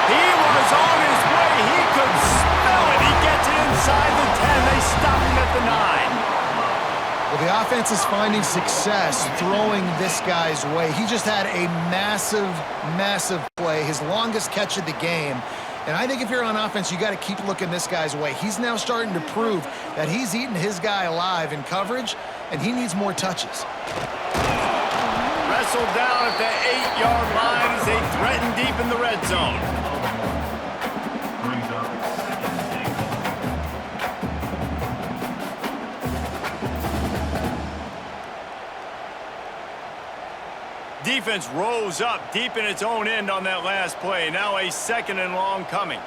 He was on his way. He could smell it. He gets it inside the 10. They stop him at the 9. Well, the offense is finding success throwing this guy's way. He just had a massive, massive play, his longest catch of the game. And I think if you're on offense, you got to keep looking this guy's way. He's now starting to prove that he's eating his guy alive in coverage, and he needs more touches. Wrestled down at the 8-yard line as they threaten deep in the red zone. Brings up 2nd and 8. Defense rose up deep in its own end on that last play. Now a 2nd and long coming.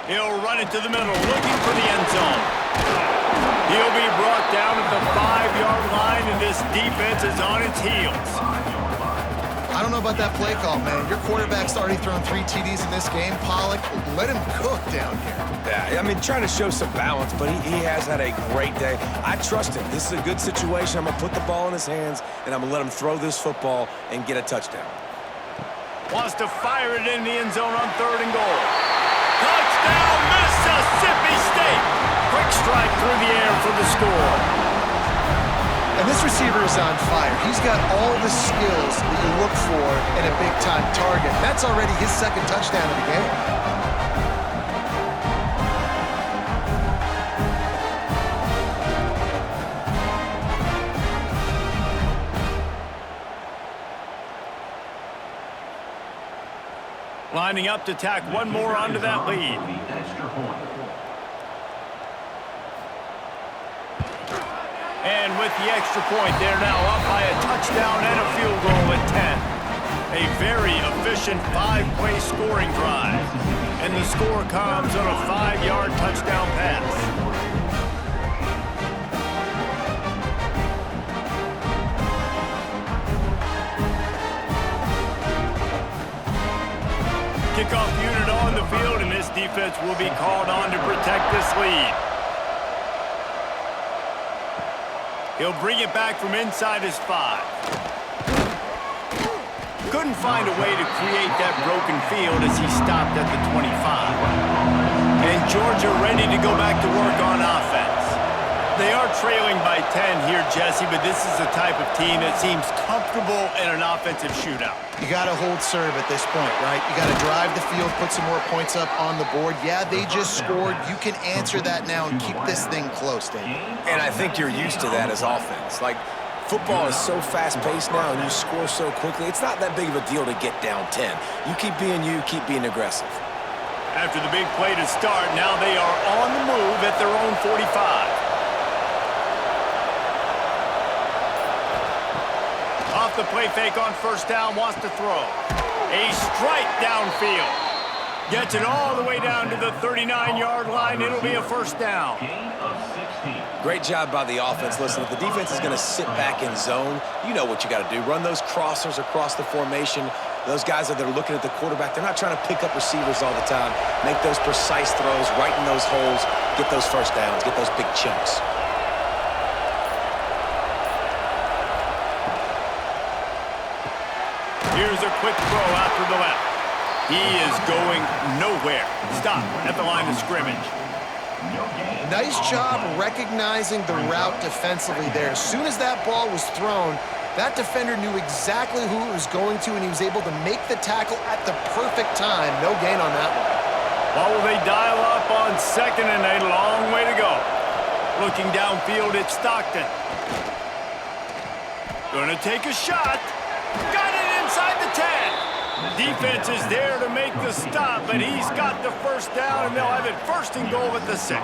He'll run it to the middle, looking for the end zone. He'll be brought down at the 5-yard line, and this defense is on its heels. I don't know about that play call, man. Your quarterback's already thrown 3 TDs in this game. Pollock, let him cook down here. Yeah, I mean, trying to show some balance, but he has had a great day. I trust him. This is a good situation. I'm going to put the ball in his hands, and I'm going to let him throw this football and get a touchdown. Wants to fire it in the end zone on 3rd and goal. Touchdown, Mississippi State! Quick strike through the air for the score. And this receiver is on fire. He's got all the skills that you look for in a big-time target. That's already his 2nd touchdown of the game. Lining up to tack one more onto that lead. The extra point. And with the extra point, they're now up by a touchdown and a field goal at 10. A very efficient 5-play scoring drive. And the score comes on a 5-yard touchdown pass. Kickoff unit on the field, and this defense will be called on to protect this lead. He'll bring it back from inside his 5. Couldn't find a way to create that broken field as he stopped at the 25. And Georgia ready to go back to work on offense. They are trailing by 10 here, Jesse, but this is the type of team that seems comfortable in an offensive shootout. You got to hold serve at this point, right? You got to drive the field, put some more points up on the board. Yeah, they just scored. You can answer that now and keep this thing close, David. And I think you're used to that as offense. Like, football is so fast-paced now and you score so quickly, it's not that big of a deal to get down 10. You, keep being aggressive. After the big play to start, now they are on the move at their own 45. Off the play fake on first down, wants to throw. A strike downfield. Gets it all the way down to the 39-yard line. It'll be a first down. Gain of 16. Great job by the offense. Listen, if the defense is going to sit back in zone, you know what you got to do. Run those crossers across the formation. Those guys that are looking at the quarterback, they're not trying to pick up receivers all the time. Make those precise throws, right in those holes, get those first downs, get those big chunks. Here's a quick throw out to the left. He is going nowhere. Stop at the line of scrimmage. Nice job recognizing the route defensively there. As soon as that ball was thrown, that defender knew exactly who it was going to, and he was able to make the tackle at the perfect time. No gain on that one. Well, will they dial up on second and a long way to go? Looking downfield, it's Stockton. Gonna take a shot. Got it inside the 10. Defense is there to make the stop, but he's got the first down, and they'll have it first and goal at the 6.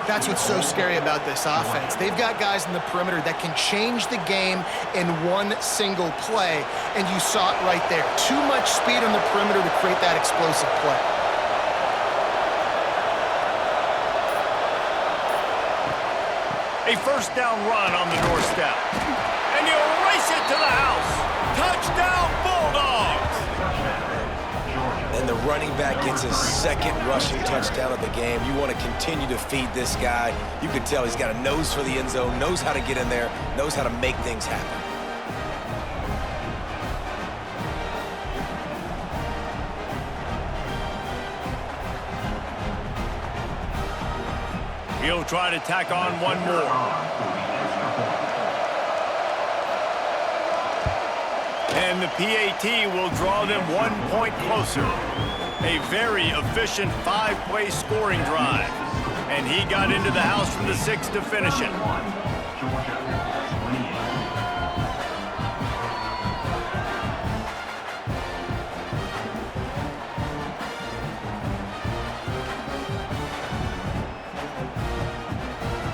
That's what's so scary about this offense. They've got guys in the perimeter that can change the game in one single play, and you saw it right there. Too much speed on the perimeter to create that explosive play. A first down run on the doorstep. And he'll race it to the house. Touchdown, Bulldogs! And the running back gets his second rushing touchdown of the game. You want to continue to feed this guy. You can tell he's got a nose for the end zone, knows how to get in there, knows how to make things happen. He'll try to tack on one more. And the PAT will draw them 1 point closer. A very efficient 5-play scoring drive. And he got into the house from the 6 to finish it. Georgia, 28.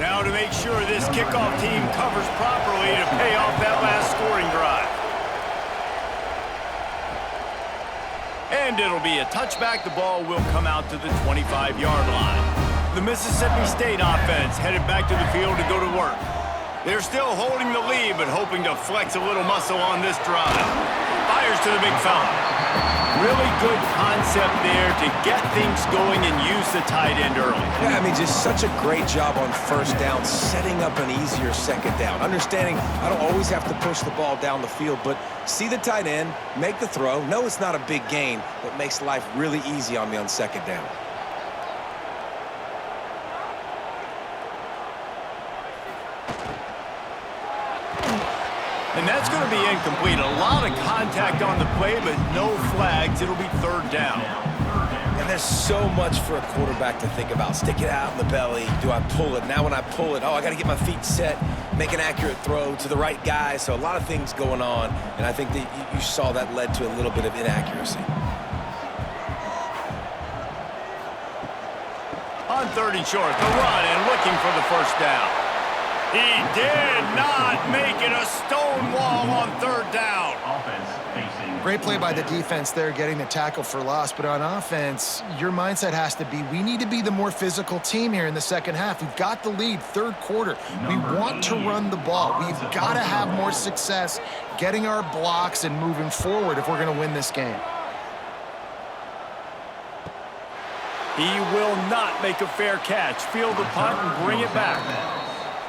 Now to make sure this kickoff team covers properly to pay off that last scoring drive. And it'll be a touchback. The ball will come out to the 25-yard line. The Mississippi State offense headed back to the field to go to work. They're still holding the lead, but hoping to flex a little muscle on this drive. Fires to the big fella. Really good concept there to get things going and use the tight end early. Yeah, I mean, just such a great job on first down, setting up an easier second down. Understanding I don't always have to push the ball down the field, but see the tight end, make the throw. No, it's not a big gain, but makes life really easy on me on second down. And that's going to be incomplete. A lot of contact on the play, but no flags. It'll be third down. And there's so much for a quarterback to think about. Stick it out in the belly. Do I pull it? Now when I pull it, I got to get my feet set, make an accurate throw to the right guy. So a lot of things going on, and I think that you saw that led to a little bit of inaccuracy. on 3rd and short. The run and looking for the first down. He did not make it a stone wall on 3rd down. Offense facing. Great play by the defense there, getting the tackle for loss. But on offense, your mindset has to be, we need to be the more physical team here in the second half. We've got the lead, 3rd quarter. We want to run the ball. We've got to have more success getting our blocks and moving forward if we're going to win this game. He will not make a fair catch. Field the punt and bring it back.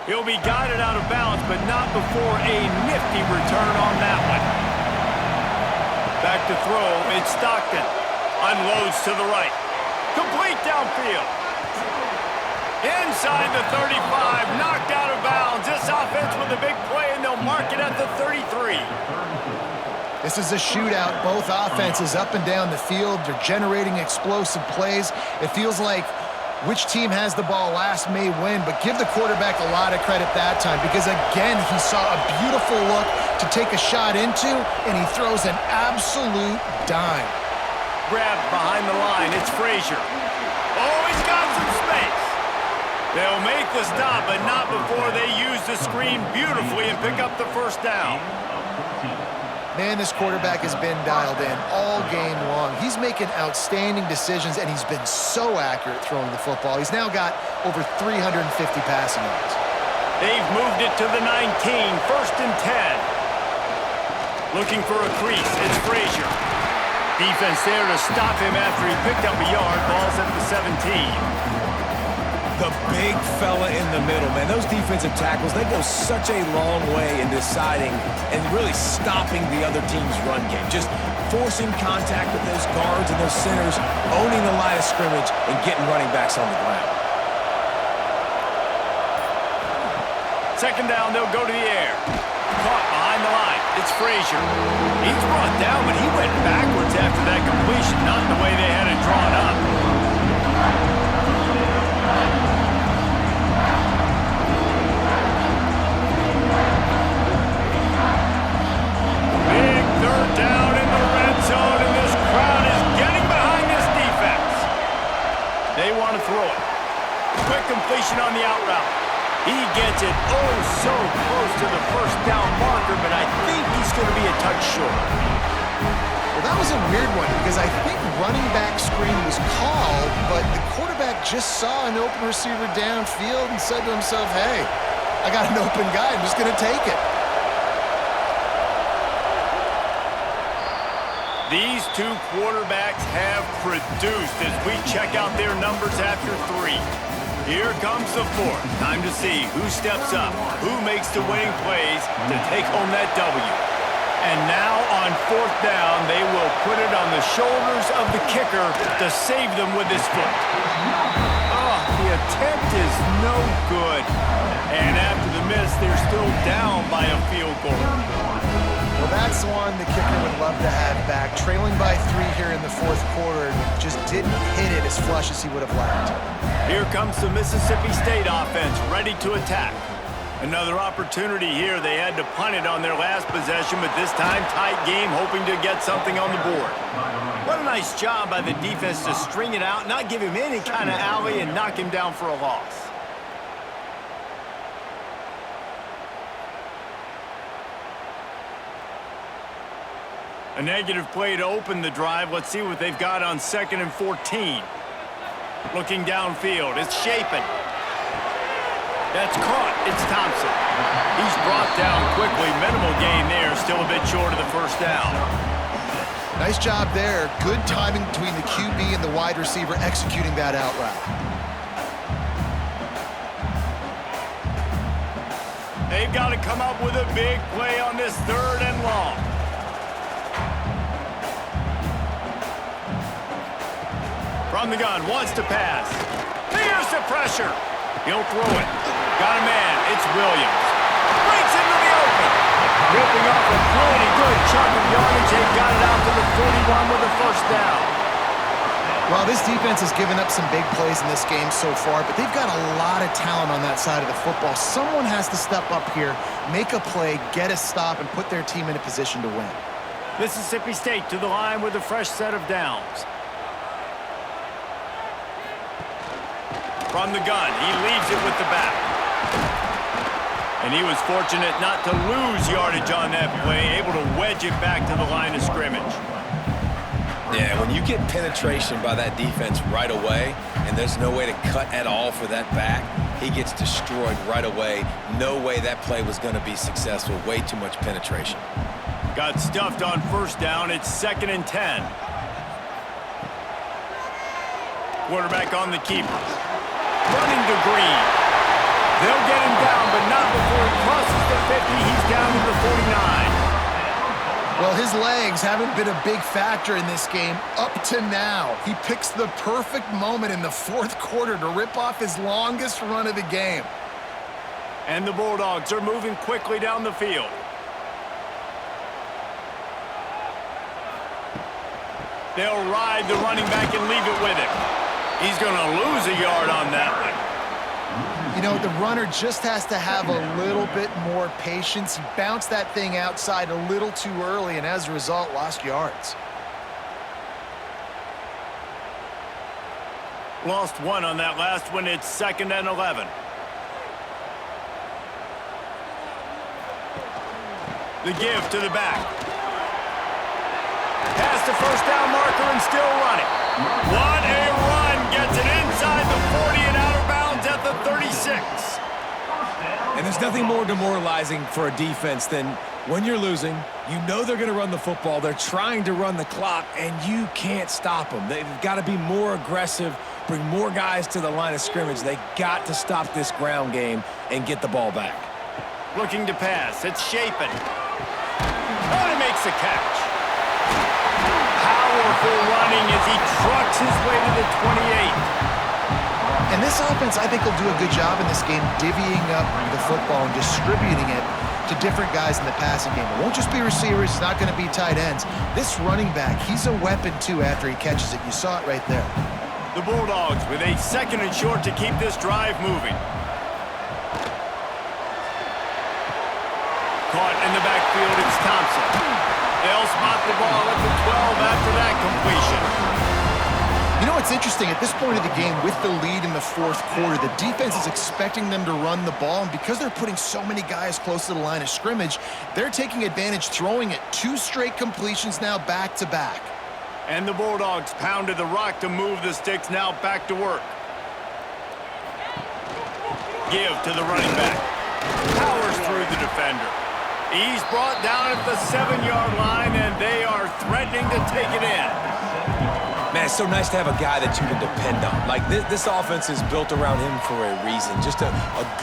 He'll be guided out of bounds, but not before a nifty return on that one. Back to throw, it's Stockton. Unloads to the right. Complete downfield. Inside the 35, knocked out of bounds. This offense with a big play, and they'll mark it at the 33. This is a shootout. Both offenses up and down the field. They're generating explosive plays. It feels like which team has the ball last may win, but give the quarterback a lot of credit that time because, again, he saw a beautiful look to take a shot into, and he throws an absolute dime. Grab behind the line. It's Frazier. Oh, he's got some space. They'll make the stop, but not before they use the screen beautifully and pick up the first down. Man, this quarterback has been dialed in all game long. He's making outstanding decisions, and he's been so accurate throwing the football. He's now got over 350 passing yards. They've moved it to the 19, 1st and 10. Looking for a crease, it's Frazier. Defense there to stop him after he picked up a yard. Ball's at the 17. The big fella in the middle, man. Those defensive tackles, they go such a long way in deciding and really stopping the other team's run game. Just forcing contact with those guards and those centers, owning the line of scrimmage, and getting running backs on the ground. 2nd down, they'll go to the air. Caught behind the line. It's Frazier. He's brought down, but he went backwards after that completion, not the way they had it drawn up. Big 3rd down in the red zone, and this crowd is getting behind this defense. They want to throw it. Quick completion on the out route. He gets it oh so close to the first down marker, but I think he's going to be a touch short. Well, that was a weird one because I think running back screen was called, but the quarterback just saw an open receiver downfield and said to himself, hey, I got an open guy. I'm just going to take it. These two quarterbacks have produced as we check out their numbers after 3. Here comes the 4th. Time to see who steps up, who makes the winning plays to take home that W. And now on 4th down, they will put it on the shoulders of the kicker to save them with his foot. Oh, the attempt is no good. And after the miss, they're still down by a field goal. Well, that's one the kicker would love to have back. Trailing by 3 here in the 4th quarter, just didn't hit it as flush as he would have liked. Here comes the Mississippi State offense, ready to attack. Another opportunity here. They had to punt it on their last possession, but this time tight game, hoping to get something on the board. What a nice job by the defense to string it out, not give him any kind of alley, and knock him down for a loss. A negative play to open the drive. Let's see what they've got on 2nd and 14. Looking downfield, it's Shapen. That's caught, it's Thompson. He's brought down quickly, minimal gain there, still a bit short of the first down. Nice job there. Good timing between the QB and the wide receiver executing that out route. They've got to come up with a big play on this 3rd and long. From the gun, wants to pass. Here's the pressure. He'll throw it. Got a man. It's Williams. Breaks into the open. Ripping off a pretty good chunk of yardage. They got it out to the 41 with the first down. Well, this defense has given up some big plays in this game so far, but they've got a lot of talent on that side of the football. Someone has to step up here, make a play, get a stop, and put their team in a position to win. Mississippi State to the line with a fresh set of downs. From the gun, he leaves it with the back. And he was fortunate not to lose yardage on that play, able to wedge it back to the line of scrimmage. Yeah, when you get penetration by that defense right away, and there's no way to cut at all for that back, he gets destroyed right away. No way that play was going to be successful. Way too much penetration. Got stuffed on first down. It's 2nd and 10. Quarterback on the keeper. Running to Green. They'll get him down, but not before he crosses the 50. He's down to the 49. Well, his legs haven't been a big factor in this game up to now. He picks the perfect moment in the 4th quarter to rip off his longest run of the game. And the Bulldogs are moving quickly down the field. They'll ride the running back and leave it with him. He's going to lose a yard on that one. You know, the runner just has to have a little bit more patience. He bounced that thing outside a little too early, and as a result, lost yards. Lost one on that last one. It's 2nd and 11. The give to the back. Past the first down marker and still running. What a run. Gets it inside the 40 and out of bounds at the 36. And there's nothing more demoralizing for a defense than when you're losing, you know they're going to run the football, they're trying to run the clock, and you can't stop them. They've got to be more aggressive, bring more guys to the line of scrimmage. They got to stop this ground game and get the ball back. Looking to pass. It's Shapen. Oh, he makes the catch. Powerful running as he trucks his way to the 28. And this offense, I think, will do a good job in this game divvying up the football and distributing it to different guys in the passing game. It won't just be receivers. It's not going to be tight ends. This running back, he's a weapon, too, after he catches it. You saw it right there. The Bulldogs with a 2nd and short to keep this drive moving. Caught in the backfield, it's Thompson. They'll spot the ball at the 12 after that completion. You know what's interesting? At this point of the game, with the lead in the 4th quarter, the defense is expecting them to run the ball, and because they're putting so many guys close to the line of scrimmage, they're taking advantage, throwing it 2 straight completions now back-to-back. And the Bulldogs pounded the rock to move the sticks, now back to work. Give to the running back. Powers through the defender. He's brought down at the 7-yard line, and they are threatening to take it in. Man, it's so nice to have a guy that you can depend on. Like, this offense is built around him for a reason. Just a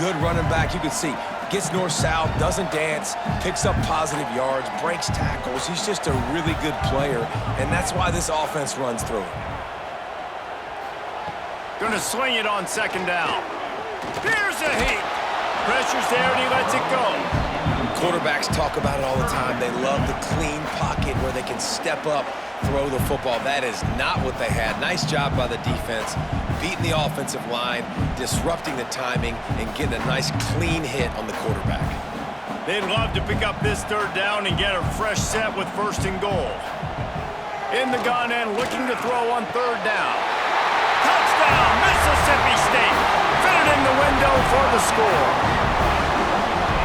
good running back. You can see, gets north-south, doesn't dance, picks up positive yards, breaks tackles. He's just a really good player, and that's why this offense runs through him. Gonna swing it on 2nd down. Here's a heat. Pressure's there, and he lets it go. Quarterbacks talk about it all the time. They love the clean pocket where they can step up, throw the football. That is not what they had. Nice job by the defense, beating the offensive line, disrupting the timing, and getting a nice clean hit on the quarterback. They'd love to pick up this 3rd down and get a fresh set with 1st and goal. In the gun and looking to throw on 3rd down. Touchdown, Mississippi State. Fit it in the window for the score.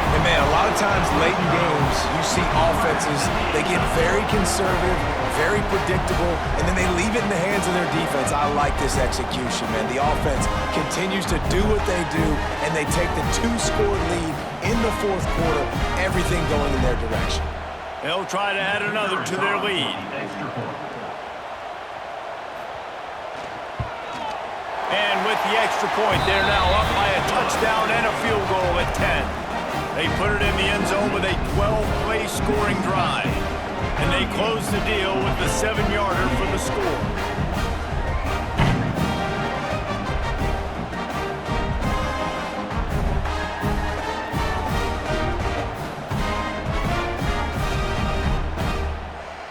And man, a lot of times late in games, you see offenses, they get very conservative, very predictable, and then they leave it in the hands of their defense. I like this execution, man. The offense continues to do what they do, and they take the 2-score lead in the 4th quarter, everything going in their direction. They'll try to add another to their lead. And with the extra point, they're now up by a touchdown and a field goal at 10. They put it in the end zone with a 12-play scoring drive. And they close the deal with the 7-yarder for the score.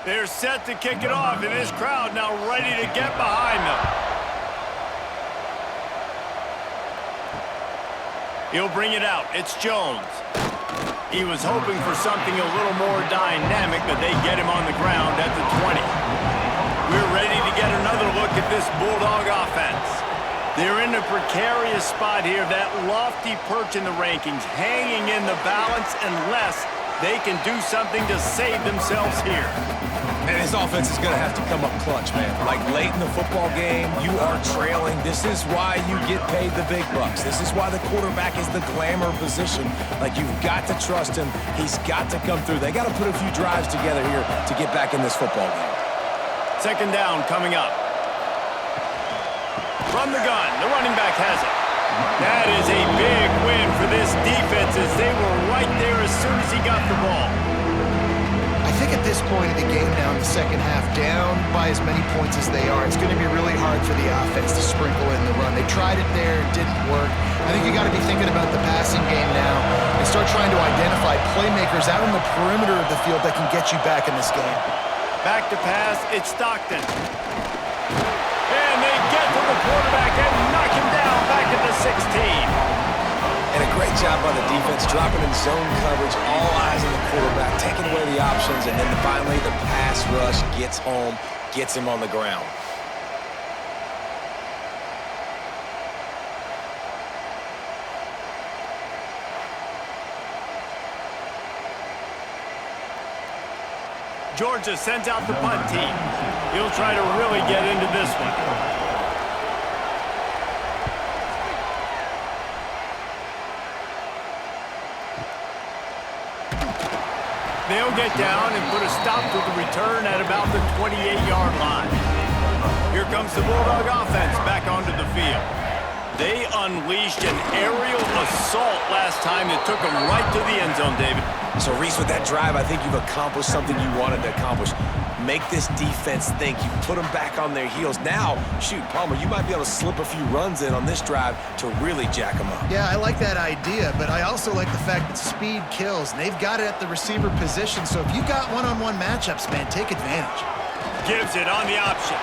They're set to kick it off, and this crowd now ready to get behind them. He'll bring it out. It's Jones. He was hoping for something a little more dynamic, but they get him on the ground at the 20. We're ready to get another look at this Bulldog offense. They're in a precarious spot here, that lofty perch in the rankings, hanging in the balance unless they can do something to save themselves here. Man, this offense is going to have to come up clutch, man. Like late in the football game, you are trailing. This is why you get paid the big bucks. This is why the quarterback is the glamour position. Like, you've got to trust him. He's got to come through. They got to put a few drives together here to get back in this football game. Second down coming up. From the gun, the running back has it. That is a big win for this defense as they were right there as soon as he got the ball. I think at this point of the game now in the second half, down by as many points as they are, it's going to be really hard for the offense to sprinkle in the run. They tried it there, it didn't work. I think you got to be thinking about the passing game now and start trying to identify playmakers out on the perimeter of the field that can get you back in this game. Back to pass, it's Stockton. And they get to the quarterback and knock him down back at the 16. And a great job by the defense, dropping in zone coverage, all eyes on the quarterback, taking away the options, and then finally the pass rush gets home, gets him on the ground. Georgia sends out the punt team. He'll try to really get into this one. They'll get down and put a stop to the return at about the 28-yard line. Here comes the Bulldog offense back onto the field. They unleashed an aerial assault last time that took them right to the end zone, David. So, Reese, with that drive, I think you've accomplished something you wanted to accomplish. Make this defense think. You put them back on their heels. Now, shoot, Palmer, you might be able to slip a few runs in on this drive to really jack them up. Yeah, I like that idea, but I also like the fact that speed kills, and they've got it at the receiver position. So if you've got one-on-one matchups, man, take advantage. Gives it on the option.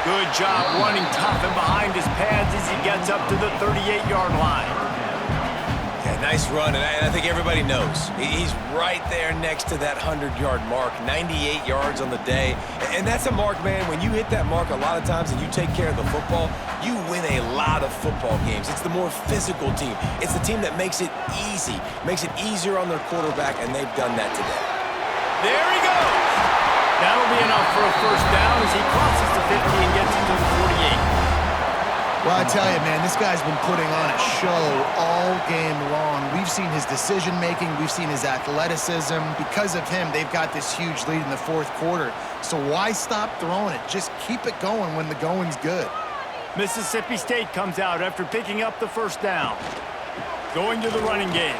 Good job running tough and behind his pads as he gets up to the 38-yard line. Yeah, nice run, and I think everybody knows. He's right there next to that 100-yard mark, 98 yards on the day. And that's a mark, man, when you hit that mark a lot of times and you take care of the football, you win a lot of football games. It's the more physical team. It's the team that makes it easy, makes it easier on their quarterback, and they've done that today. There he goes. That'll be enough for a first down as he crosses the 50 and gets into the 48. Well, I tell you, man, this guy's been putting on a show all game long. We've seen his decision-making. We've seen his athleticism. Because of him, they've got this huge lead in the fourth quarter. So why stop throwing it? Just keep it going when the going's good. Mississippi State comes out after picking up the first down. Going to the running game.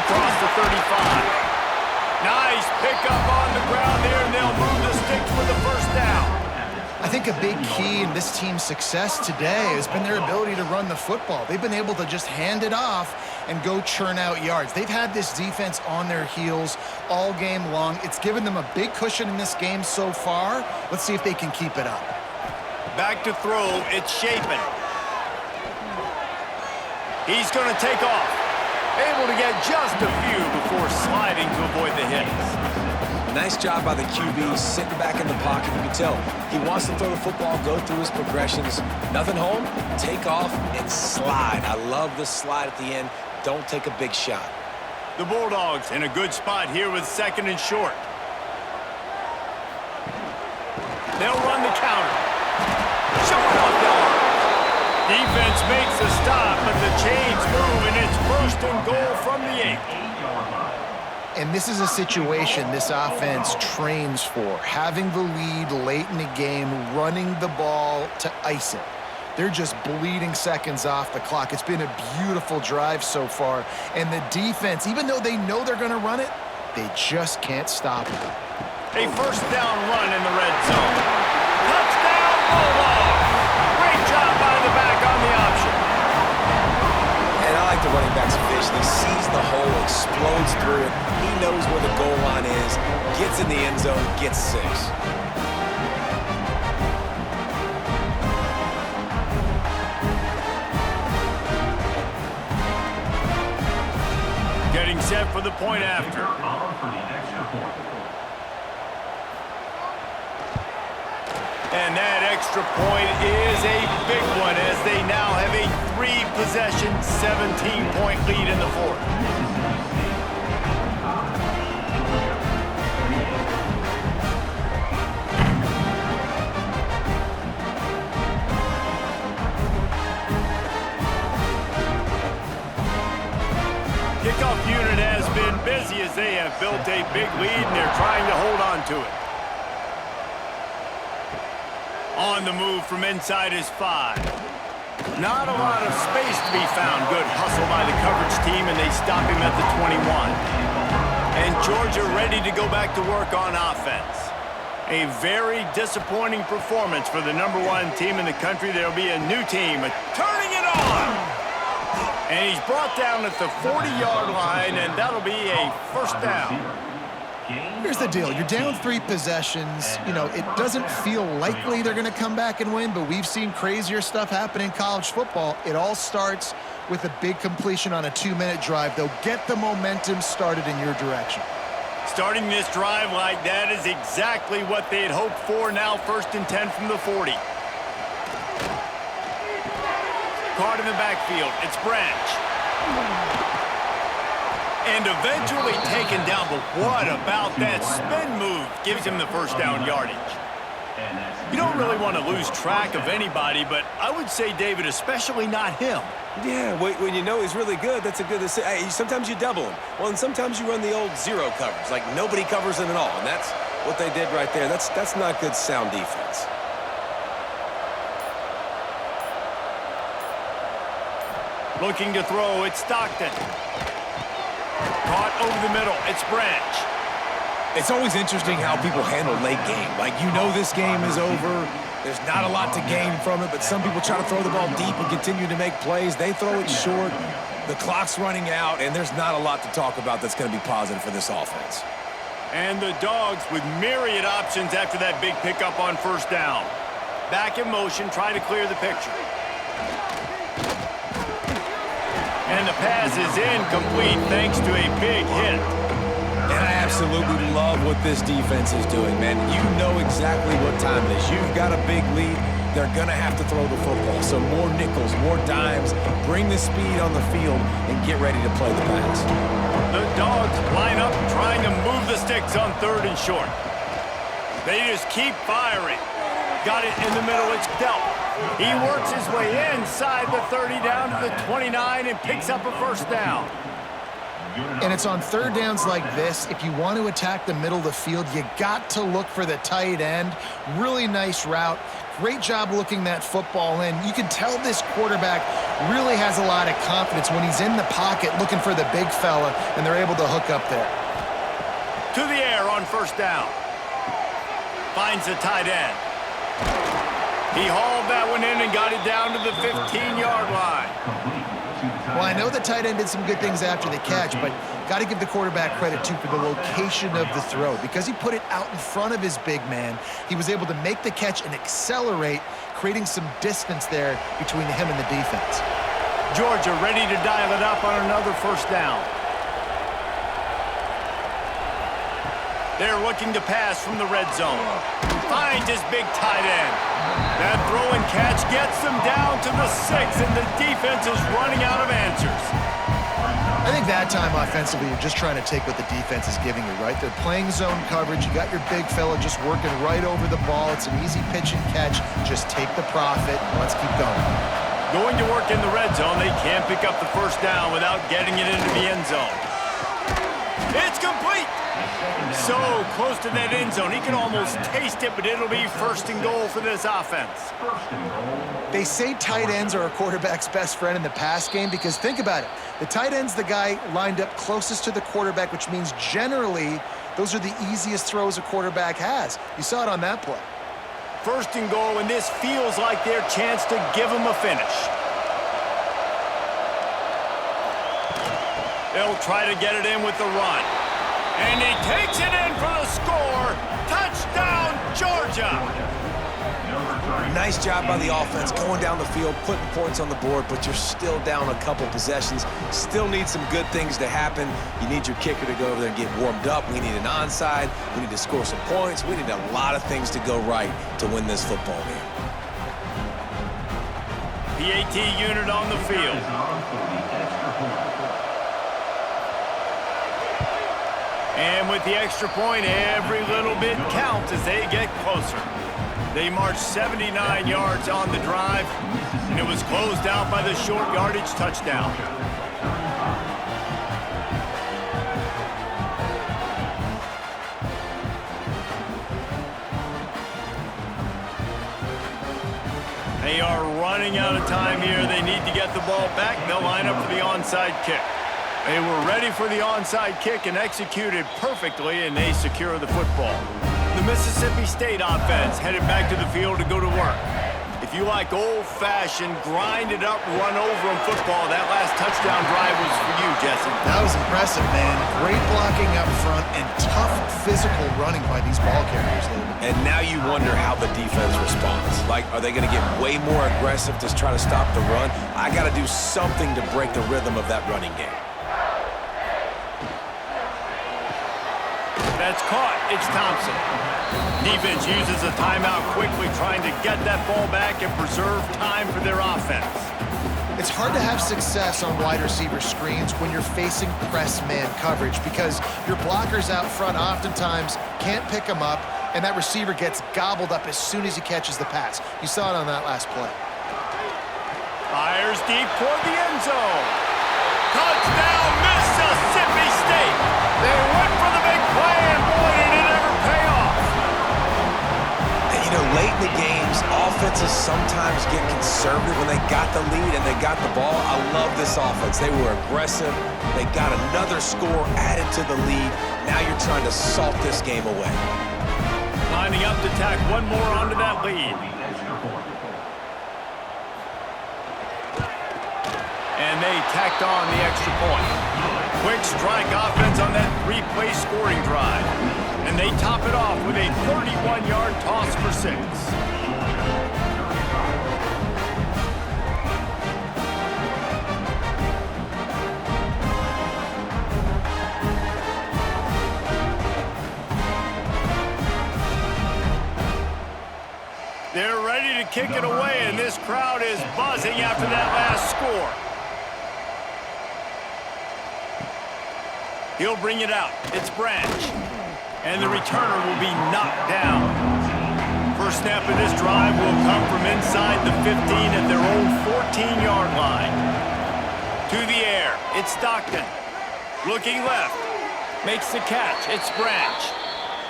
Across the 35. Nice pickup on the ground there, and they'll move the sticks for the first down. I think a big key in this team's success today has been their ability to run the football. They've been able to just hand it off and go churn out yards. They've had this defense on their heels all game long. It's given them a big cushion in this game so far. Let's see if they can keep it up. Back to throw, it's Shapen. He's going to take off. Able to get just a few before sliding to avoid the hits. Nice job by the QB, sitting back in the pocket. You can tell he wants to throw the football, go through his progressions. Nothing home, take off, and slide. I love the slide at the end. Don't take a big shot. The Bulldogs in a good spot here with second and short. They'll run the counter. Showing off the arm. Defense makes the stop, but the chains move, and it's first and goal from the 8. And this is a situation this offense trains for, having the lead late in the game, running the ball to ice it. They're just bleeding seconds off the clock. It's been a beautiful drive so far. And the defense, even though they know they're going to run it, they just can't stop it. A first down run in the red zone. Touchdown, Bulldogs! Great job by the back on the option. And I like the running back's vision. He sees the hole, explodes through it. He knows where the goal line is, gets in the end zone, gets 6. Getting set for the point after. And that extra point is a big one as they now have a 3-possession, 17-point lead in the fourth. Kickoff unit has been busy as they have built a big lead and they're trying to hold on to it. On the move from inside is 5. Not a lot of space to be found. Good hustle by the coverage team, and they stop him at the 21. And Georgia ready to go back to work on offense. A very disappointing performance for the #1 team in the country. There'll be a new team turning it on. And he's brought down at the 40-yard line, and that'll be a first down. Here's the deal. You're down 3 possessions. You know, it doesn't feel likely they're going to come back and win, but we've seen crazier stuff happen in college football. It all starts with a big completion on a 2-minute drive. They'll get the momentum started in your direction. Starting this drive like that is exactly what they had hoped for. Now 1st and 10 from the 40. Caught in the backfield. It's Branch. And eventually taken down, but what about that spin move? Gives him the first down yardage. You don't really want to lose track of anybody, but I would say, David, especially not him. Yeah, when you know he's really good, that's a good decision. Sometimes you double him. Well, and sometimes you run the old zero coverage, like nobody covers him at all, and that's what they did right there. That's not good sound defense. Looking to throw, it's Stockton. Caught over the middle, it's Branch. It's always interesting how people handle late game. Like, you know this game is over. There's not a lot to gain from it, but some people try to throw the ball deep and continue to make plays. They throw it short. The clock's running out, and there's not a lot to talk about that's going to be positive for this offense. And the Dogs with myriad options after that big pickup on first down. Back in motion, trying to clear the picture. And the pass is incomplete thanks to a big hit. And I absolutely love what this defense is doing, man. You know exactly what time it is. You've got a big lead. They're going to have to throw the football. So more nickels, more dimes, bring the speed on the field, and get ready to play the pass. The Dogs line up trying to move the sticks on 3rd and short. They just keep firing. Got it in the middle. It's Delp. He works his way inside the 30 down to the 29 and picks up a first down. And it's on 3rd downs like this. If you want to attack the middle of the field, you got to look for the tight end. Really nice route. Great job looking that football in. You can tell this quarterback really has a lot of confidence when he's in the pocket looking for the big fella, and they're able to hook up there. To the air on first down. Finds the tight end. He hauled that one in and got it down to the 15-yard line. Well, I know the tight end did some good things after the catch, but got to give the quarterback credit, too, for the location of the throw. Because he put it out in front of his big man, he was able to make the catch and accelerate, creating some distance there between him and the defense. Georgia ready to dial it up on another first down. They're looking to pass from the red zone. Finds his big tight end. That throw and catch gets them down to the 6, and the defense is running out of answers. I think that time offensively, you're just trying to take what the defense is giving you, right? They're playing zone coverage. You got your big fella just working right over the ball. It's an easy pitch and catch. Just take the profit. Let's keep going. Going to work in the red zone. They can't pick up the first down without getting it into the end zone. It's complete. So close to that end zone. He can almost taste it, but it'll be 1st and goal for this offense. They say tight ends are a quarterback's best friend in the pass game because think about it. The tight end's the guy lined up closest to the quarterback, which means generally those are the easiest throws a quarterback has. You saw it on that play. 1st and goal, and this feels like their chance to give him a finish. They'll try to get it in with the run. And he takes it in for the score. Touchdown, Georgia. Nice job by the offense going down the field, putting points on the board, but you're still down a couple possessions. Still need some good things to happen. You need your kicker to go over there and get warmed up. We need an onside. We need to score some points. We need a lot of things to go right to win this football game. PAT unit on the field. And with the extra point, every little bit counts as they get closer. They marched 79 yards on the drive, and it was closed out by the short yardage touchdown. They are running out of time here. They need to get the ball back. They'll line up for the onside kick. They were ready for the onside kick and executed perfectly, and they secure the football. The Mississippi State offense headed back to the field to go to work. If you like old-fashioned, grind-it-up, run-over-'em football, that last touchdown drive was for you, Jesse. That was impressive, man. Great blocking up front and tough physical running by these ball carriers. And now you wonder how the defense responds. Like, are they going to get way more aggressive to try to stop the run? I got to do something to break the rhythm of that running game. That's caught. It's Thompson. Defense uses a timeout quickly, trying to get that ball back and preserve time for their offense. It's hard to have success on wide receiver screens when you're facing press man coverage because your blockers out front oftentimes can't pick them up, and that receiver gets gobbled up as soon as he catches the pass. You saw it on that last play. Fires deep toward the end zone. Touchdown, Mississippi State. They went for the big play, and boy, did it ever pay off. And, you know, late in the games, offenses sometimes get conservative when they got the lead and they got the ball. I love this offense. They were aggressive. They got another score added to the lead. Now you're trying to salt this game away. Lining up to tack one more onto that lead. And they tacked on the extra point. Quick strike offense on that three-play scoring drive. And they top it off with a 31-yard toss for 6. They're ready to kick it away, and this crowd is buzzing after that last score. He'll bring it out. It's Branch. And the returner will be knocked down. First snap of this drive will come from inside the 15 at their own 14-yard line. To the air. It's Stockton. Looking left. Makes the catch. It's Branch.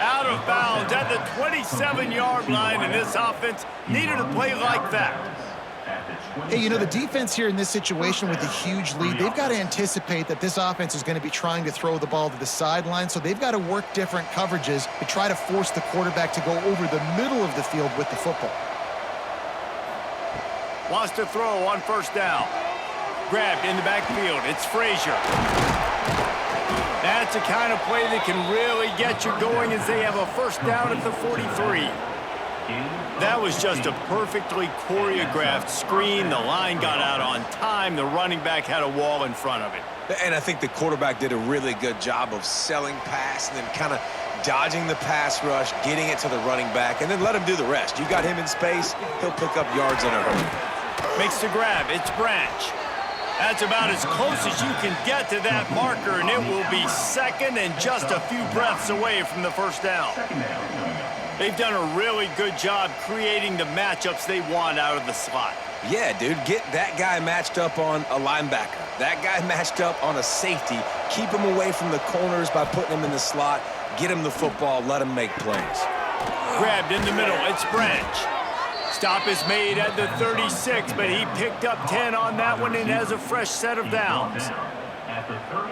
Out of bounds at the 27-yard line, and this offense needed a play like that. Hey, you know, the defense here in this situation with a huge lead, they've got to anticipate that this offense is going to be trying to throw the ball to the sideline, so they've got to work different coverages to try to force the quarterback to go over the middle of the field with the football. Wants to throw on first down. Grabbed in the backfield. It's Frazier. That's the kind of play that can really get you going as they have a first down at the 43. That was just a perfectly choreographed screen. The line got out on time. The running back had a wall in front of it. And I think the quarterback did a really good job of selling pass and then kind of dodging the pass rush, getting it to the running back, and then let him do the rest. You got him in space, he'll pick up yards in a hurry. Makes the grab. It's Branch. That's about as close as you can get to that marker, and it will be second and just a few breaths away from the first down. They've done a really good job creating the matchups they want out of the slot. Yeah, dude, get that guy matched up on a linebacker. That guy matched up on a safety. Keep him away from the corners by putting him in the slot. Get him the football, let him make plays. Grabbed in the middle, it's Branch. Stop is made at the 36, but he picked up 10 on that one and has a fresh set of downs.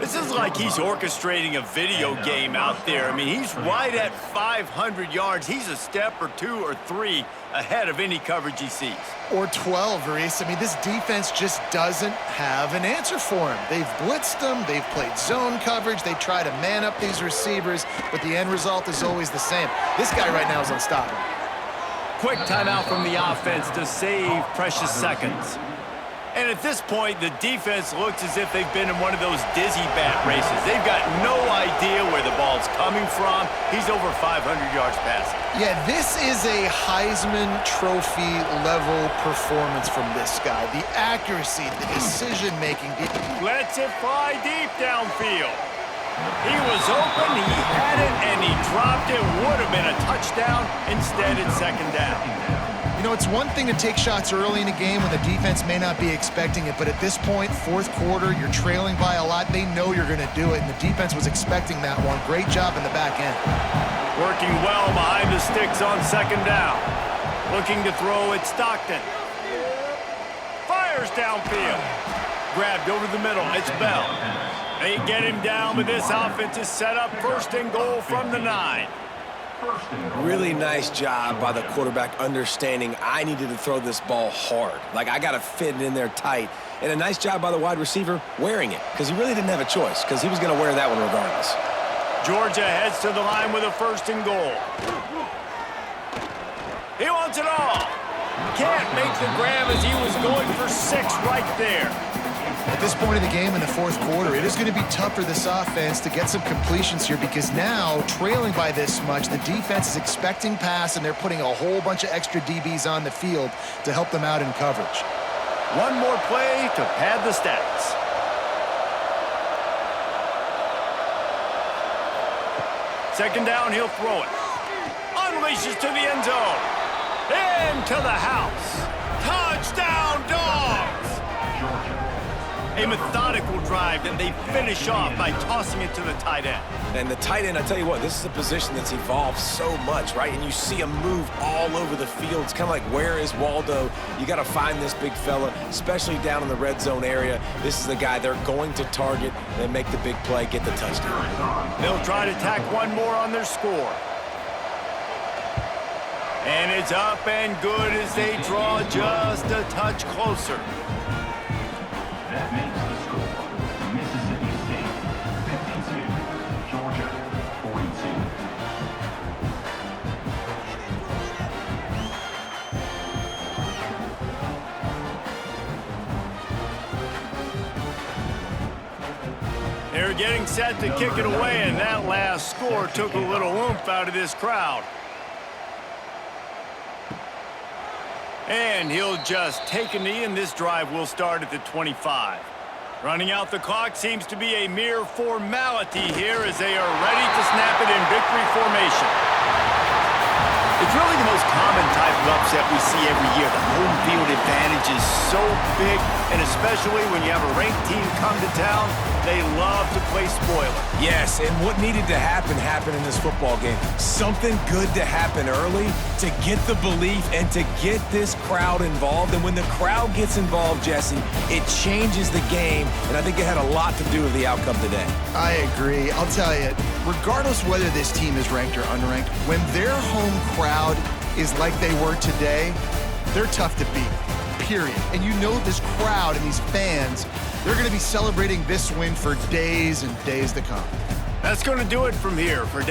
This is like he's orchestrating a video game out there. I mean, he's right at 500 yards. He's a step or two or three ahead of any coverage he sees. Or 12, Reese. I mean, this defense just doesn't have an answer for him. They've blitzed them. They've played zone coverage. They try to man up these receivers, but the end result is always the same. This guy right now is unstoppable. Quick timeout from the offense to save precious seconds. And at this point, the defense looks as if they've been in one of those dizzy bat races. They've got no idea where the ball's coming from. He's over 500 yards passing. Yeah, this is a Heisman Trophy level performance from this guy. The accuracy, the decision-making. Lets it fly deep downfield. He was open, he had it, and he dropped it. Would have been a touchdown. Instead, it's second down. You know, it's one thing to take shots early in a game when the defense may not be expecting it, but at this point, fourth quarter, you're trailing by a lot. They know you're going to do it, and the defense was expecting that one. Great job in the back end. Working well behind the sticks on second down. Looking to throw at Stockton. Fires downfield. Grabbed over the middle. It's Bell. They get him down, but this offense is set up first and goal from the 9. Really nice job by the quarterback understanding I needed to throw this ball hard. Like, I got to fit it in there tight. And a nice job by the wide receiver wearing it, because he really didn't have a choice, because he was going to wear that one regardless. Georgia heads to the line with a first and goal. He wants it all. Can't make the grab as he was going for 6 right there. At this point of the game in the fourth quarter, it is going to be tough for this offense to get some completions here because now, trailing by this much, the defense is expecting pass, and they're putting a whole bunch of extra DBs on the field to help them out in coverage. One more play to pad the stats. Second down, he'll throw it. Unleashes to the end zone. Into the house. Touchdown, Dogs! A methodical drive that they finish off by tossing it to the tight end. And the tight end, I tell you what, this is a position that's evolved so much, right? And you see him move all over the field. It's kind of like, where is Waldo? You got to find this big fella, especially down in the red zone area. This is the guy they're going to target and make the big play, get the touchdown. They'll try to tack one more on their score. And it's up and good as they draw just a touch closer. That makes the score Mississippi State 52, Georgia 42. They're getting set to kick it away, and that last score took a little oomph out of this crowd. And he'll just take a knee, and this drive will start at the 25. Running out the clock seems to be a mere formality here as they are ready to snap it in victory formation. It's really the most common type of upset we see every year. The home field advantage is so big, and especially when you have a ranked team come to town, they love to play spoiler. Yes, and what needed to happen happened in this football game. Something good to happen early to get the belief and to get this crowd involved. And when the crowd gets involved, Jesse, it changes the game, and I think it had a lot to do with the outcome today. I agree. I'll tell you, regardless whether this team is ranked or unranked, when their home crowd is like they were today, they're tough to beat, period. And you know this crowd and these fans, they're going to be celebrating this win for days and days to come. That's going to do it from here. For